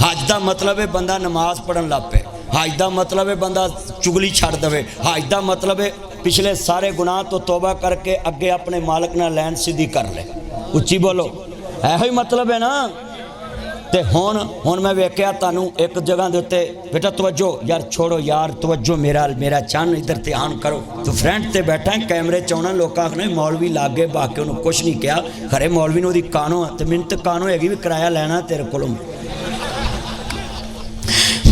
हज का मतलब है बंदा नमाज पढ़न लग पे, हज का मतलब है बंदा चुगली छड़ दे, हज का मतलब है पिछले सारे गुनाह तो तौबा करके अगे अपने मालक नाल लैन सीधी कर ले। उच्ची बोलो, ऐहो ही मतलब है ना। तो हुण मैं वेख्या तुहानू एक जगह के उत्ते बेटा तवज्जो यार छोड़ो यार तवज्जो मेरा चन्न इधर ध्यान करो। तो फ्रंट ते बैठा है कैमरे च आना लोग आखने मौलवी लागे बाकी उन्होंने कुछ नहीं कहा। खरे मौलवी ने उसकी कानो तो मैंने तो कानो हैगी भी किराया लेना तेरे को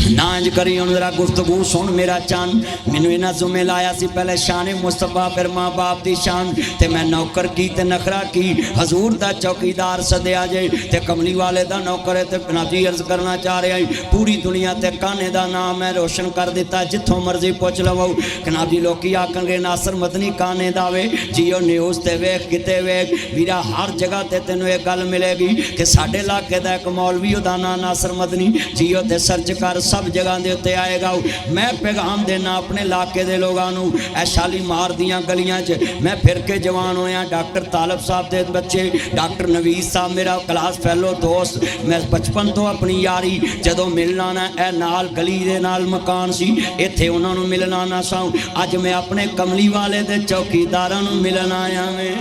ना इंज करी। हुण जरा गुफ्तगू सुन मेरा चंद। मैनू इन्हां जुमे लाया सी पहले शान मुस्तफा फिर माँ बाप की शान ते मैं नौकर की ते नखरा की। हजूर दा चौकीदार सदया जे ते कमली वाले दा नौकर है ते नाजी अर्ज करना चाह रहा है पूरी दुनिया ते काने दा नाम मैं रोशन कर दिता। जिथों मर्जी पुछ लवो कनाबी लोग आखणगे नासर मदनी काने दा वे जियो न्यूज़ ते वेख किते वेख वीरा हर जगह ते तेनों एक गल मिलेगी कि साडे इलाके दा एक मौलवी उहदा नाम नासर मदनी जियो ते सर्च कर सब जगह के उत्ते आएगा। मैं पैगाम देना अपने इलाके के लोगों को। ऐशाली मार दियाँ गलियां च मैं फिर के जवान होया। डॉक्टर तालब साहब के बच्चे डॉक्टर नवीद साहब मेरा क्लास फैलो दोस्त, मैं बचपन तो अपनी यारी जदों मिलना ना ए नाल गली दे नाल मकान सी इत्थे उन्होंने मिलना ना सा। अज मैं अपने कमली वाले दे चौकीदारां नूं मिलन आया मैं।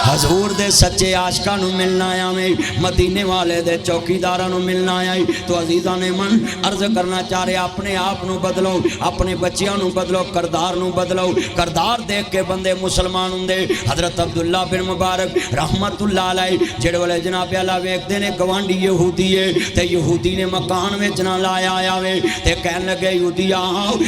हजूर दे सच्चे आशिकां नूं मिलना आया मैं, मदीने वाले दे चौकीदारां नूं मिलना आया। तो अजीज़ां ने मन अर्ज करना चाह रहे अपने आप नूं बदलो, अपने बच्चियां नूं बदलो, करदार नूं बदलो। करदार देख के बंदे मुसलमान हुंदे। हजरत अब्दुल्ला बिन मुबारक रहमतुल्लाह अलैह जेड़े वाले जनाब अल्लाह वेखदे ने गवांढी यहूदी है ते यहूदी ने मकान वेचना लाया आया वे ते कहन लगे यहूदिया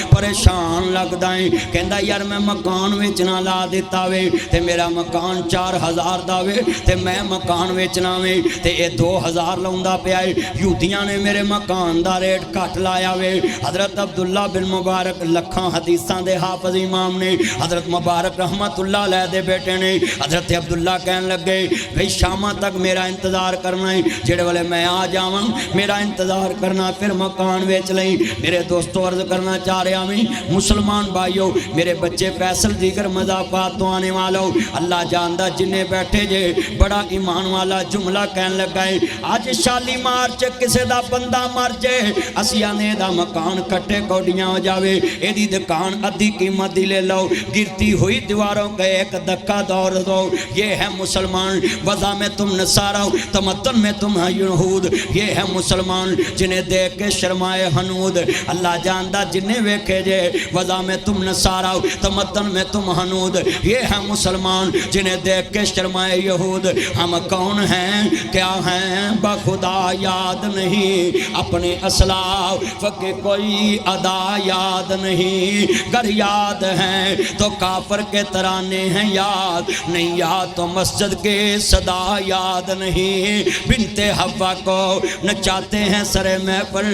परेशान लगदा है, कहंदा यार मैं मकान वेचना ला दिता वे ते मेरा मकान 4000 दा वे ते मैं मकान वेचना वे ते ये 2000 लाउंदा पिया है। यहूदियां ने मेरे मकान दा रेट घट लाया वे। हजरत अब्दुल्ला बिन मुबारक लखां हदीसां दे हाफिज इमाम ने, हजरत मुबारक रहमतुल्लाह अलैह दे बेटे ने। हजरत अब्दुल्ला कहन लगे भाई शाम तक मेरा इंतजार करना है, जेड़े वाले मैं आ जावां मेरा इंतजार करना, फिर मकान बेच लई। मेरे दोस्तों अर्ज करना चाह रहा मैं मुसलमान भाइयों, मेरे बच्चे फैसल दीगर मज़ाक़ात तो आने वालों, अल्लाह जानदा जिन्हें बैठे जे बड़ा ईमान वाला जुमला कहन लगा है अज शालीमार च किसी दा बंदा मर जाए असी आने दा मकान कट्टे कौडियां हो जावे, एदी दुकान अद्धी कीमत दी ले लो, गिरती हुई दीवारों का एक धक्का दौड़ दो। ये है मुसलमान, वज़ा में तुम नसारा तमद्दुन में तुम यहूद। ये है मुसलमान जिन्हें देख के शर्माए हनूद। अल्लाह जानदा जिन्हें वेखे जे वज़ा में तुम नसारा तमद्दुन में तुम हनूद। ये है मुसलमान जिन्हें देख के शर्माए यहूद। हम कौन हैं क्या हैं बखुदा याद नहीं, अपने असलाफ के कोई अदा याद नहीं, गर याद हैं तो काफर के तराने हैं याद नहीं, याद तो मस्जिद के सदा याद नहीं। बिनते हवा को नचाते हैं सरे में पर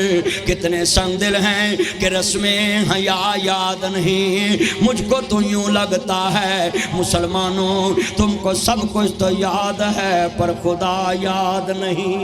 कितने संग दिल हैं कि रस्में हया याद नहीं। मुझको तो यूं लगता है मुसलमानों तुमको सब कुछ तो याद है पर खुदा याद नहीं।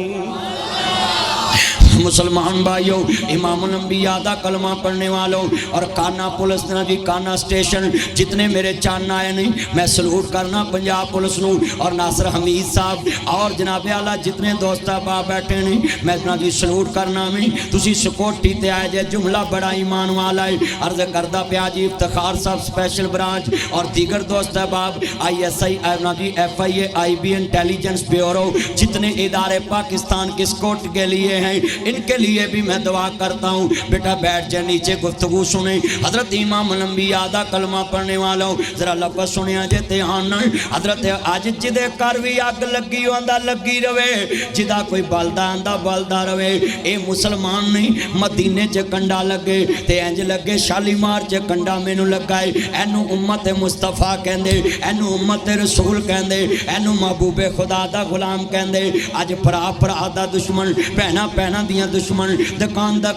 मुसलमान भाइयों, इमामुल अंबिया दा कलमा पढ़ने वालों और काना पुलिस जी काना स्टेशन जितने मेरे चान आए नहीं, मैं सलूट करना पंजाब पुलिस नूं और नासिर हमीद साहब और जनाब आला जितने दोस्त बाप बैठे नहीं, मैं जना जी सलूट करना मैं। तुसी सिक्योरिटी ते आए जे, जुमला बड़ा ईमान वाला है। अर्ज करदा पिया जी इफ्तिखार साहब स्पेशल ब्रांच और दीगर दोस्त बाप ISI जी FIA IB इंटेलिजेंस ब्यूरो जितने इदारे पाकिस्तान की सिक्योरिटी के लिए हैं, इनके लिए भी मैं दुआ करता हूँ। बेटा बैठ जाए नीचे गुफ्तगू सुने। हजरत इमाम अंबिया दा कलमा पढ़ने वालों जरा लफ्ज़ सुनिया जे ध्यान नाल। हजरत अज जिदे घर भी अग लगी आंदा लगी रवे, जिदा कोई बलदा आंदा बलदा रवे। ये मुसलमान नहीं मदीने च कंडा लगे ते इंज लगे शालीमार च कंडा मैनू लगा है। एनू उम्मत मुस्तफा कहंदे, एनू उम्मत रसूल कहंदे, एनू महबूबे खुदा दा गुलाम कहंदे। अज भरा भरा दा दुश्मन, भैणा भैणा दियां दुश्मन, दुकान दा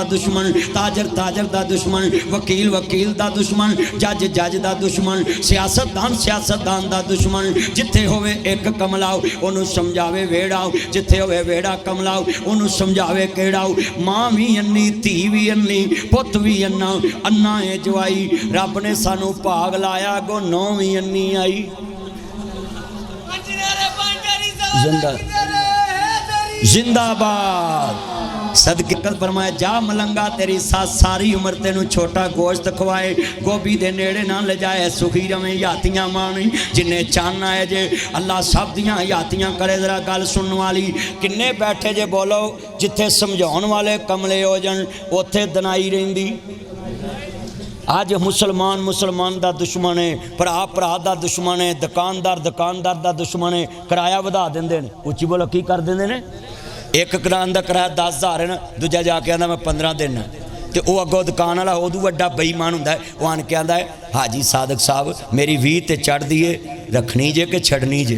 दुश्मन, ताजर दा दुश्मन, वकील वकील दा दुश्मन, जज दा दुश्मन, सियासतदान दा दुश्मन। जिथे होवे एक कमलाओ ओनू समझावे वेड़ाओ, जिथे होवे वेड़ा कमलाओ ओनू समझावे केड़ाओ। मां भी अन्नी, धी भी अन्नी, पुत भी अन्ना, अन्ना है जवाई। रब ने सानू भाग लाया गो नौ भी अन्नी आई। जिंदाबाद। सदके फरमाया जा मलंगा तेरी साथ सारी उम्र तेनू छोटा गोश्त खवाए, गोभी दे नेड़े ना ले जाए, सुखी रवें यातियां मानी। जिन्हें चाहना है जे अल्लाह सब दियां यातियां करे। जरा गल सुनने वाली किन्ने बैठे जे बोलो, जिथे समझाउण वाले कमले हो जान उत्थे दनाई रहिंदी। अज मुसलमान दा दुश्मन है, भरा दा दुश्मन है, दुकानदार दा दुश्मन है। किराया वधा देंदे ने, उच्ची बोलो की कर देंदे ने। एक दुकान का किराया 10,000 है ना, दूजा जाके आंदा मैं 15 देना, तो वह अगों दुकान वाला उदू वड्डा बेईमान हुंदा है। वह आन के आंदा है हाजी सादक साहब मेरी 20 ते चढ़दी है, रखनी जे कि छड़नी जे।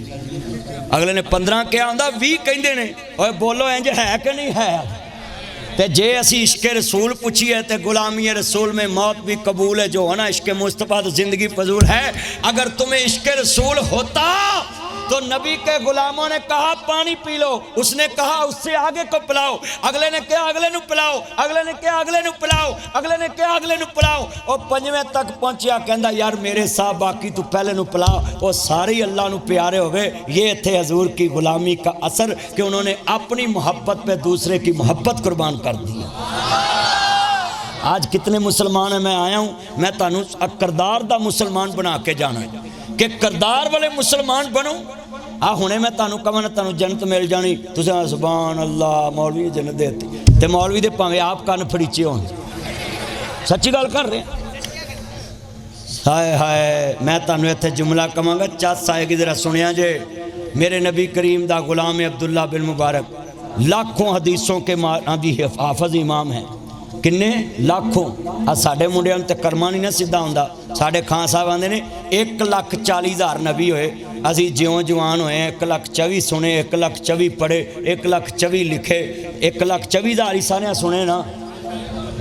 अगले ने 15 क्या आंदा 20 कहंदे ने। ओए बोलो इंज है कि नहीं है। तो जे असी इश्क रसूल पूछिए तो गुलामी रसूल में मौत भी कबूल है, जो है ना इश्क मुस्तफ़ा तो ज़िंदगी फजूल है। अगर तुम्हें इश्क रसूल होता तो नबी के गुलामों ने कहा पानी पी लो, उसने कहा उससे आगे को पिलाओ। अगले ने क्या अगले नु पिलाओ, अगले ने क्या अगले नु पिलाओ, अगले ने क्या अगले नु पिलाओ। और 5वें तक पहुंचा, कहंदा यार मेरे साहब बाकी तू पहले नु पिलाओ। वो सारे अल्लाह नु प्यारे हो गए। ये थे हजूर की गुलामी का असर कि उन्होंने अपनी मोहब्बत पे दूसरे की मोहब्बत कुर्बान कर दी। आज कितने मुसलमान हैं। मैं आया हूँ, मैं तुहानू करदार दा मुसलमान बना के जाना है। कि करदार वाले मुसलमान बनो। आ हुणे मैं तुहानूं कहां ना तुहानूं जन्नत मिल जानी, तुसीं सुभान अल्लाह मौलवी ने जन्नत देती, ते मौलवी दे भावें आप कन्न फड़ीचे होण। सच्ची गल कर रहे। हाय हाय मैं तुहानूं इत्थे जुमला कहांगा, चस आएगी जरा सुनिया जे। मेरे नबी करीम दा गुलाम अब्दुल्ला बिन मुबारक लाखों हदीसों के दी हाफज इमाम है। किन्ने लाखों। आ साडे मुंडियां ते कर्मा नहीं ना सीधा हुंदा। साडे खान साहब आंदे ने 1,40,000 नबी होए, असी ज्यों जवान होए 1,24,000 सुने, 1,24,000 पढ़े, 1,24,000 लिखे, 1,24,000 ही सारे सुने ना।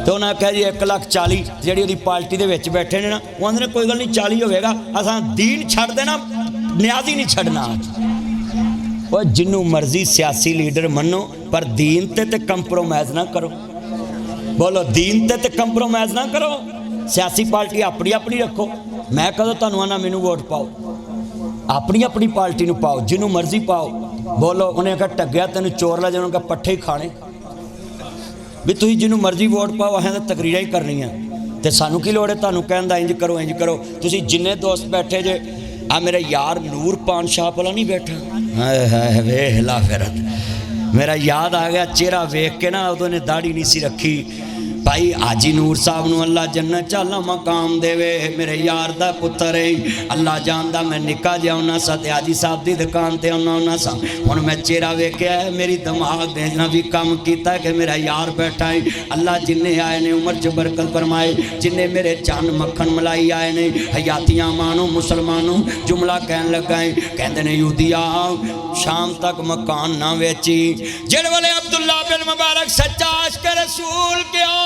तो उन्हें कहा जी 1,40,000 जी वो पार्टी के विच बैठे ने ना, वो आंदे ने कोई गल नहीं 40 होगा, असां दीन छड्ड देना, न्याज ही नहीं छड्डना। वो जिन्नू मर्जी सियासी लीडर मनो, पर दीन ते कंप्रोमाइज़ ना करो। बोलो दीन ते कंप्रोमाइज़ ना करो। सियासी पार्टी अपनी अपनी रखो। मैं कदों तुहानूं आना मैनू वोट पाओ, अपनी अपनी पार्टी नूं पाओ, जिन्नू मर्जी पाओ। बोलो उन्हें कहा टग्गिया तेन चोर ला जाने, उन्हें पट्ठे ही खाने भी तुसीं जिन्नू मर्जी वोट पाओ, असें तो तकरीरां ही करनियां, तो सानू की लोड़ है तुहानूं कहण दा इंज करो इंज करो। तुसीं जिन्ने दोस्त बैठे जे, आ मेरा यार नूर पान शाह वाला नहीं बैठा, हाय हाय वेख ला फिर मेरा याद आ गया चेहरा वेख के ना, उदों ने दाढ़ी नहीं सी रखी। भाई हाजी नूर साहब नूं अल्लाह जन्नत चाला मकाम देवे, मेरे यार दा पुत्तर है, अल्लाह जानदा मैं निक्का जिहा होना सा ते हाजी साहब दी दुकान ते आउणा सा। हुण मैं चेहरा वेख्या है, मेरी दिमाग भेजना भी कम कीता कि मेरा यार बैठा है। अल्लाह जिन्ने आए ने उम्र च बरकत फरमाए, जिन्ने मेरे चंद मक्खन मलाई आए ने, हयातियां मानो मुसलमानों। जुमला कहन लगा है, कहंदे ने यूदिया शाम तक मकान ना वेची। जेड़े वाले अब्दुल्ला बिन मुबारक सच्चा आशिक रसूल क्यों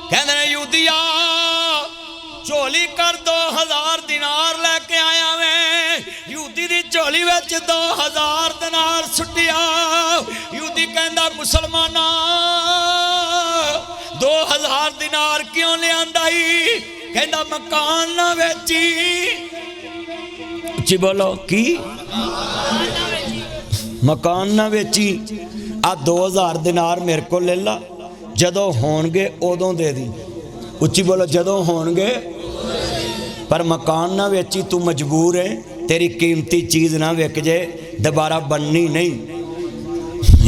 कहंदे ने यूदिया झोली कर 2000 दिनार लैके आया मैं। यूदी दी झोली विच 2000 दिनार सुटिया। यूदी कहंदा मुसलमाना 2000 दिनार क्यों लियांदा ही? कहंदा मकान ना वेची। जी बोलो की मकान ना वेची। आ 2000 दिनार मेरे को ले ला, जदों होणगे उदों दे दी। उच्ची बोलो जदों होणगे, पर मकान ना वेची। तू मजबूर है, तेरी कीमती चीज़ ना विक जे, दोबारा बननी नहीं।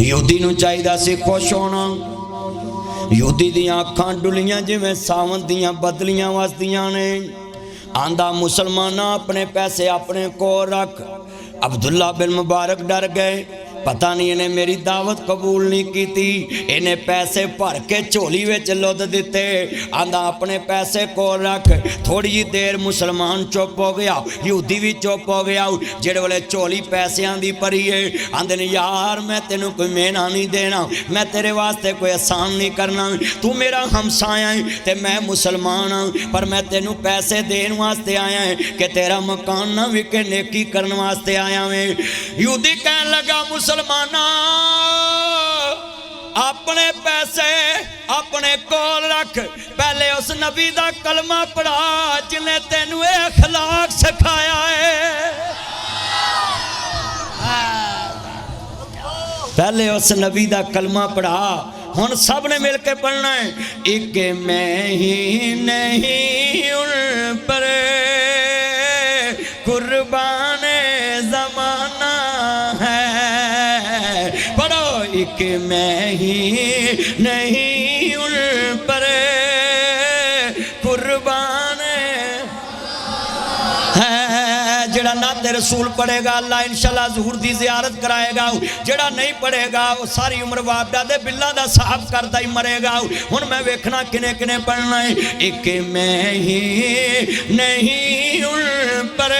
यूदी नूं चाहिदा सी खुश होना। यूदी दियां अखां डुलियां जिवें सावन दियां बदलियां वसदियां ने। आंदा मुसलमाना अपने पैसे अपने को रख। अब्दुल्ला बिन मुबारक डर गए, पता नहीं इन्हें मेरी दावत कबूल नहीं की थी। इन्हें पैसे भर के झोली विच लुद दिते। आंदा अपने पैसे को रख। थोड़ी जी देर मुसलमान चुप हो गया, यहूदी भी चुप हो गया। जेड़े वाले झोली पैसों की भरी है, आंदे ने यार मैं तेनों कोई मेहना नहीं देना, मैं तेरे वास्ते कोई एहसान नहीं करना। तू मेरा हमसाया है ते मैं मुसलमान हाँ, पर मैं तेनों पैसे देने वास्ते आया है कि तेरा मकान ना विके, नेकी करने वास्ते आया मैं। यहूदी कहन लगा मुसलमाना अपने पैसे अपने कोल रख, पहले उस नबी दा कलमा पढ़ा जिन्हें तेनू अखलाक सिखाया है। पहले उस नबी दा कलमा पढ़ा। हुण सब ने मिल के पढ़ना है। एक मैं ही नहीं उन पर कुर्बान ज़माना है। पढ़ो एक मैं ही नहीं उन पर कुर्बान है। जेड़ा ना ते रसूल पढ़ेगा अल्लाह इंशाअल्लाह ज़हूर दी ज़ियारत कराएगा। जेड़ा नहीं पढ़ेगा वो सारी उम्र बापदा दे बिल्ला दा साहब करता ही मरेगा। हुण मैं वेखना किने किने पढ़ना है। एक मैं ही नहीं उन पर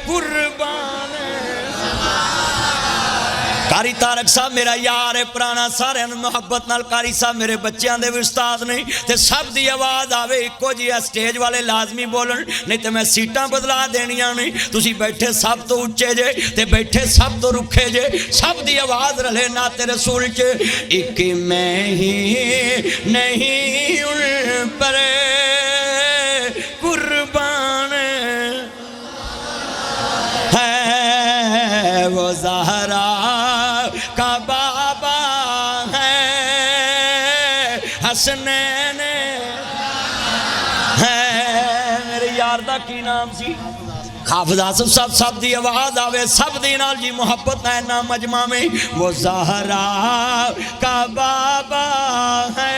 कुर्बान। कारी तारक साहब मेरा यार है पुराना, सारे मुहब्बत नाल कारी साहब मेरे बच्चों के भी उस्ताद ने, ते सब दी आवाज़ आवे इको जी। स्टेज वाले लाजमी बोलन, नहीं तो मैं सीटां बदला देनियां नहीं। तुसी बैठे सब तो उच्चे जे ते बैठे सब तो रुखे जे, सब दी आवाज़ रले नाते रसूल च। एक मैं ही नहीं उन पर कुर्बान है। वो ज़हरा का बाबा है, हसनैन है। मेरे यार यार दा की नाम सी हाफिज आसिफ साहब सब दी आवाज आवे सब दी नाल जी मोहब्बत है ना मजमा में वो ज़हरा का बाबा है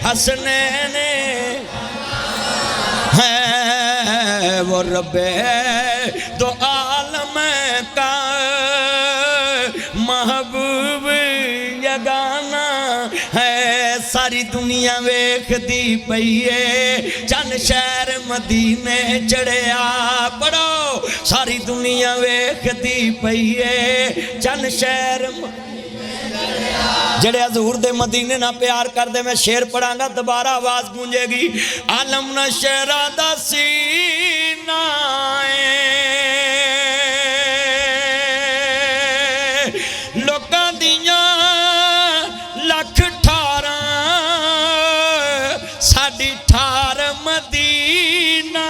हसनैन है वो रब्बे दो आलम का महबूब यगाना है सारी दुनिया वेखदी पई है चंद शहर मदीने चढ़िया पढ़ो सारी दुनिया वेखदी पई है चंद शहर जेड़े हजूर दे मदीने ना प्यार करदे मैं शेर पढ़ांगा दोबारा आवाज गूंजेगी आलम न शहरा दा सीना लोकां दियां लख ठारां साडी ठार मदीना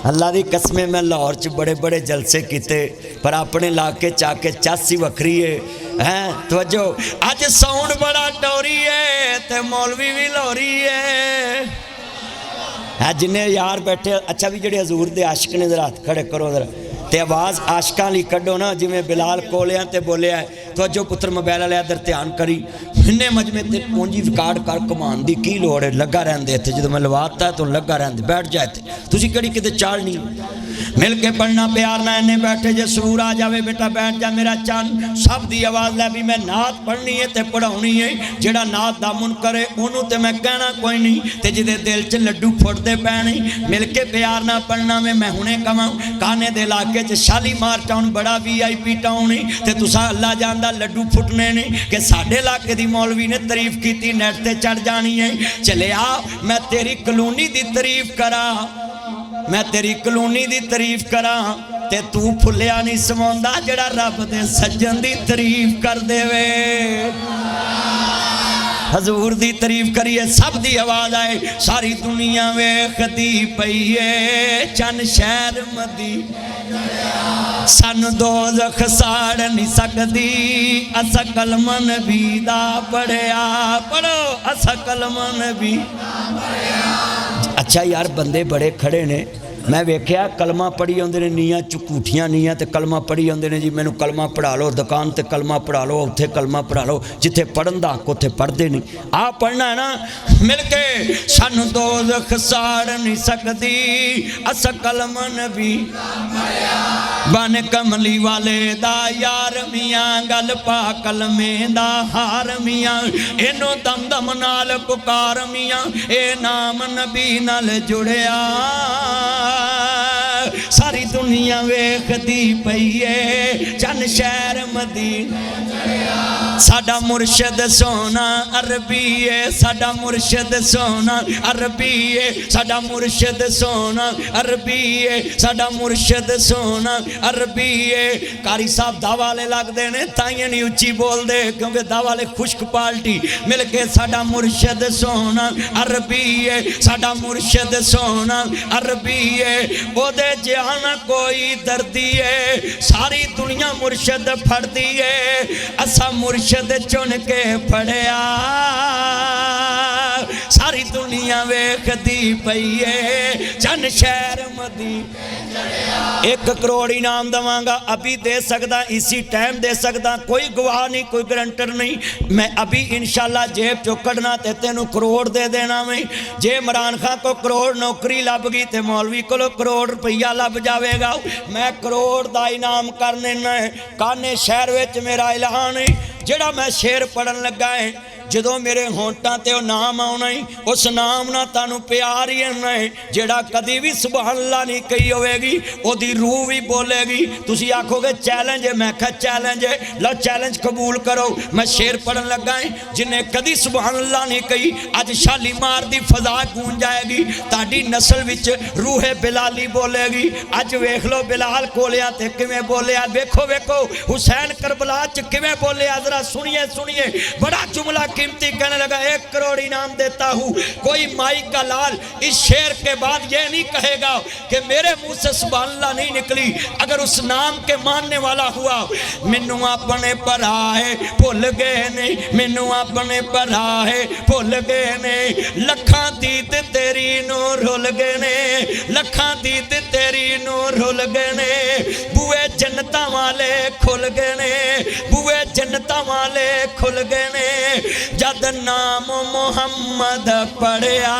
अल्लाह की कसमें मैं लाहौर च बड़े बड़े जलसे किते पर अपने इलाके च आके चस ही वखरी है तवज्जो अज साउंड बड़ा टोरी है ते मौलवी भी लोरी है जिन्हें यार बैठे अच्छा भी जेडे हजूर दे आशिक ने जरा हाथ खड़े करो जरा ते आवाज़ आशिकां लई कड्डो ना जिवें बिलाल कोलिया ते बोलिया तवज्जो पुत्र मोबाइल वाले इधर ध्यान करी इन्ने मजमे ते पूंजी रिकार्ड कर कमान दी की लोड़ है लगा रहंदे इत्थे जदों मैं लवाता तो लगा रहंदे बैठ जा इत्थे तुसीं किहड़ी किते चालनी मिल के पढ़ना प्यार ना इन्ने बैठे जे सुरूर आ जावे बेटा बैठ जा मेरा चंद सब दी आवाज़ लै भी मैं नात पढ़नी है ते पढ़ाउणी है जेड़ा नात दा मुनकर है ओनू ते मैं कहना कोई नहीं ते जिहदे दिल च लड्डू फुटदे पैणे मिल के प्यार ना पढ़ना मैं हुणे कवां काने दे इलाके च शालीमार टाउन बड़ा VIP टाउन है ते तुसां अल्लाह जानदा लड्डू फुटने ने कि साडे इलाके दी मौलवी ने तारीफ की नेट ते चढ़ जानी है चले आ मैं तेरी कलोनी दी तारीफ करा मैं तेरी कलोनी दी तारीफ करा ते तू फुलिया नहीं समांदा जड़ा रब दे सज्जन दी तारीफ कर देवे हजूर दी तारीफ करिए सब दी आवाज आए सारी दुनिया वेखदी पई है चन शहर मदी सानू दोज़ख साड़ नहीं सकदी असा कलमा नबी दा पढ़िया पढ़ो असा कलमा नबी अच्छा यार बंदे बड़े खड़े ने मैं वेख्या कलमा पढ़ी आते ने नीयां झूठियां नीयां ते कलमा पढ़ी आते ने जी मैनू कलमा पढ़ा लो दुकान ते कलमा पढ़ा लो उत्थे कलमा पढ़ा लो जिथे पढ़न दा हक उत्थे पढ़ते नहीं आ पढ़ना है ना मिल के सानू दोज़ख साड़ नहीं सकती अस कलमा नबी बन कमली वाले दा यार मियाँ गल पा कलमे दा हार मियाँ इनो दम दम नाल पुकार मियाँ ए नाम नबी नाल जुड़िया सारी दुनिया वेखदी पई है चन शहर मदीना साडा मुर्शद सोना अरबी है साडा मुर्शद सोना अरबी है साडा मुर्शद सोना अरबी है साडा मुर्शद सोना अरबी है कारी साहब दावाले लगदे ने ताइयां नहीं उच्ची बोलदे क्योंकि दावाले खुश्क पार्टी मिल के साडा मुर्शद सोना अरबी है साडा मुर्शद सोना अरबी है ओदे जाना कोई दर्दी है सारी दुनिया मुर्शद फड़दी है असा मुर्शद चुन के फड़िया सारी दुनिया वेखदी पई है चन शहर मदी 1 करोड़ इनाम दवांगा अभी दे सकदा इसी टाइम दे सकदा कोई गवाह नहीं कोई गारंटर नहीं मैं अभी इंशाल्लाह जेब चो कढ़ना ते तेनू करोड़ दे देना मैं जे इमरान खान को करोड़ नौकरी लभ गई तो मौलवी को करोड़ रुपया लभ जाएगा मैं करोड़ का इनाम करने काने शहर में मेरा ऐलान है जेड़ा मैं शेर पढ़न लगा है जदों मेरे होंटां ते नाम आना ही उस नाम ना तानू प्यार ही आना है जेड़ा कदी भी सुभान अल्लाह नहीं कही होगी ओदी रूह भी बोलेगी तुसी आखोगे चैलेंज है मैं कहा चैलेंज है लो चैलेंज कबूल करो मैं शेर पढ़न लगा है जिन्हें कदी सुभान अल्लाह नहीं कही अज शालीमार दी फजा गूंज जाएगी ताड़ी नस्ल विच रूह बिलाली बोलेगी अज वेख लो बिलाल कोलिया ते किवें बोलिया वेखो वेखो हुसैन करबला च किवें बोलिया जरा सुनिए सुनिए बड़ा जुमला कीमती कहने लगा 1 करोड़ इनाम देता हूँ। कोई माई का लाल इस शेर के बाद ये नहीं कहेगा कि मेरे मुंह से सुभान अल्लाह नहीं निकली अगर उस नाम के मानने वाला हुआ। मैनू अपने भराए भुल गए नहीं, मैनू अपने भराए भुल गए ने, लखां दी ते तेरी नू रुल गए ने, लखां दी ते तेरी नू रुल गए ने, बूए जन्नतां वाले खुल गए ने, बूए जन्नतां वाले खुल गए ने, जद नाम मुहम्मद पढ़िया।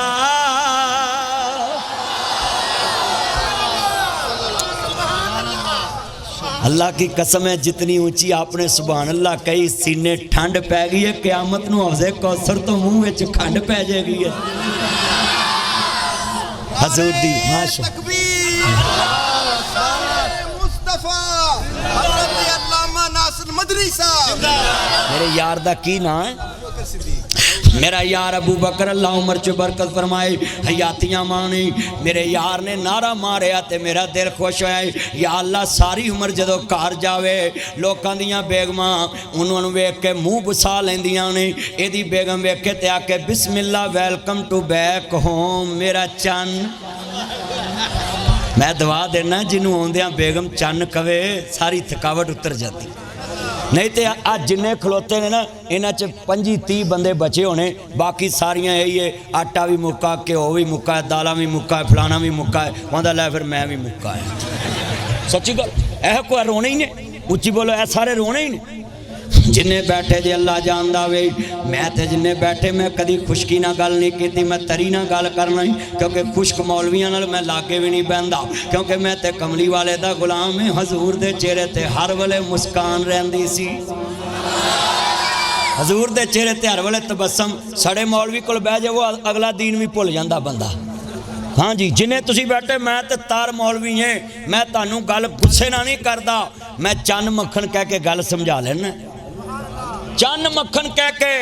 अल्लाह की कसम है जितनी ऊंची आपने सुभान अल्लाह कही सीने ठंड पै गई है, क़यामत नूं हौज़े कौसर तो मुंह विच खंड पै जाएगी है। हजूर दी माशा मेरे यार दा की ना है, मेरा यार अबू बकर अल्लाह उमर च बरकत फरमाए, हयातियां मानी। मेरे यार ने नारा मारिया ते मेरा दिल खुश होया। या अल्लाह सारी उम्र जदों घर जावे लोकां दियां बेगमां उन्होंने वेख के मुँह बुसा लेंदियां ने, एदी बेगम वेख के ते आके बिस्मिल्ला वेलकम टू बैक होम मेरा चन। मैं दुआ देना जिन्हों आउंदियां बेगम चन कवे सारी थकावट उतर जाती। नहीं तो आज जिन्ने खलोते ने ना इन्हां च 25-30 बंदे बचे होने, बाकी सारियां यही है आटा भी मुक्का, घ्यो भी मुक्का है, दालां भी मुक्का है, फलाना भी मुक्का है, वहां लै फिर मैं भी मुक्का है। सच्ची गल ऐ कोई रोने ही ने, उच्ची बोलो ऐ सारे रोने ही ने। जिन्ने बैठे जे अल्लाह जानदा वे, मैं तो जिन्ने बैठे मैं कदी खुशकी ना गल नहीं की, मैं तरी ना गल करना ही, क्योंकि खुश्क मौलवियां नाल मैं लागे भी नहीं बहंदा, क्योंकि मैं तो कमली वाले दा गुलाम है। हजूर दे चेहरे ते हर वेले मुस्कान रहिंदी सी, हजूर दे चेहरे ते हर वेले तबस्सम। सड़े मौलवी कोल बह जाओ अगला दीन भी भुल जांदा बंदा। हाँ जी जिन्हें तुसी बैठे मैं तो तार मौलवी है, मैं तुहानू गल गुस्से ना नहीं करदा, मैं चन्न मक्खन कह के गल समझा लेना। चन्न मक्खन कह के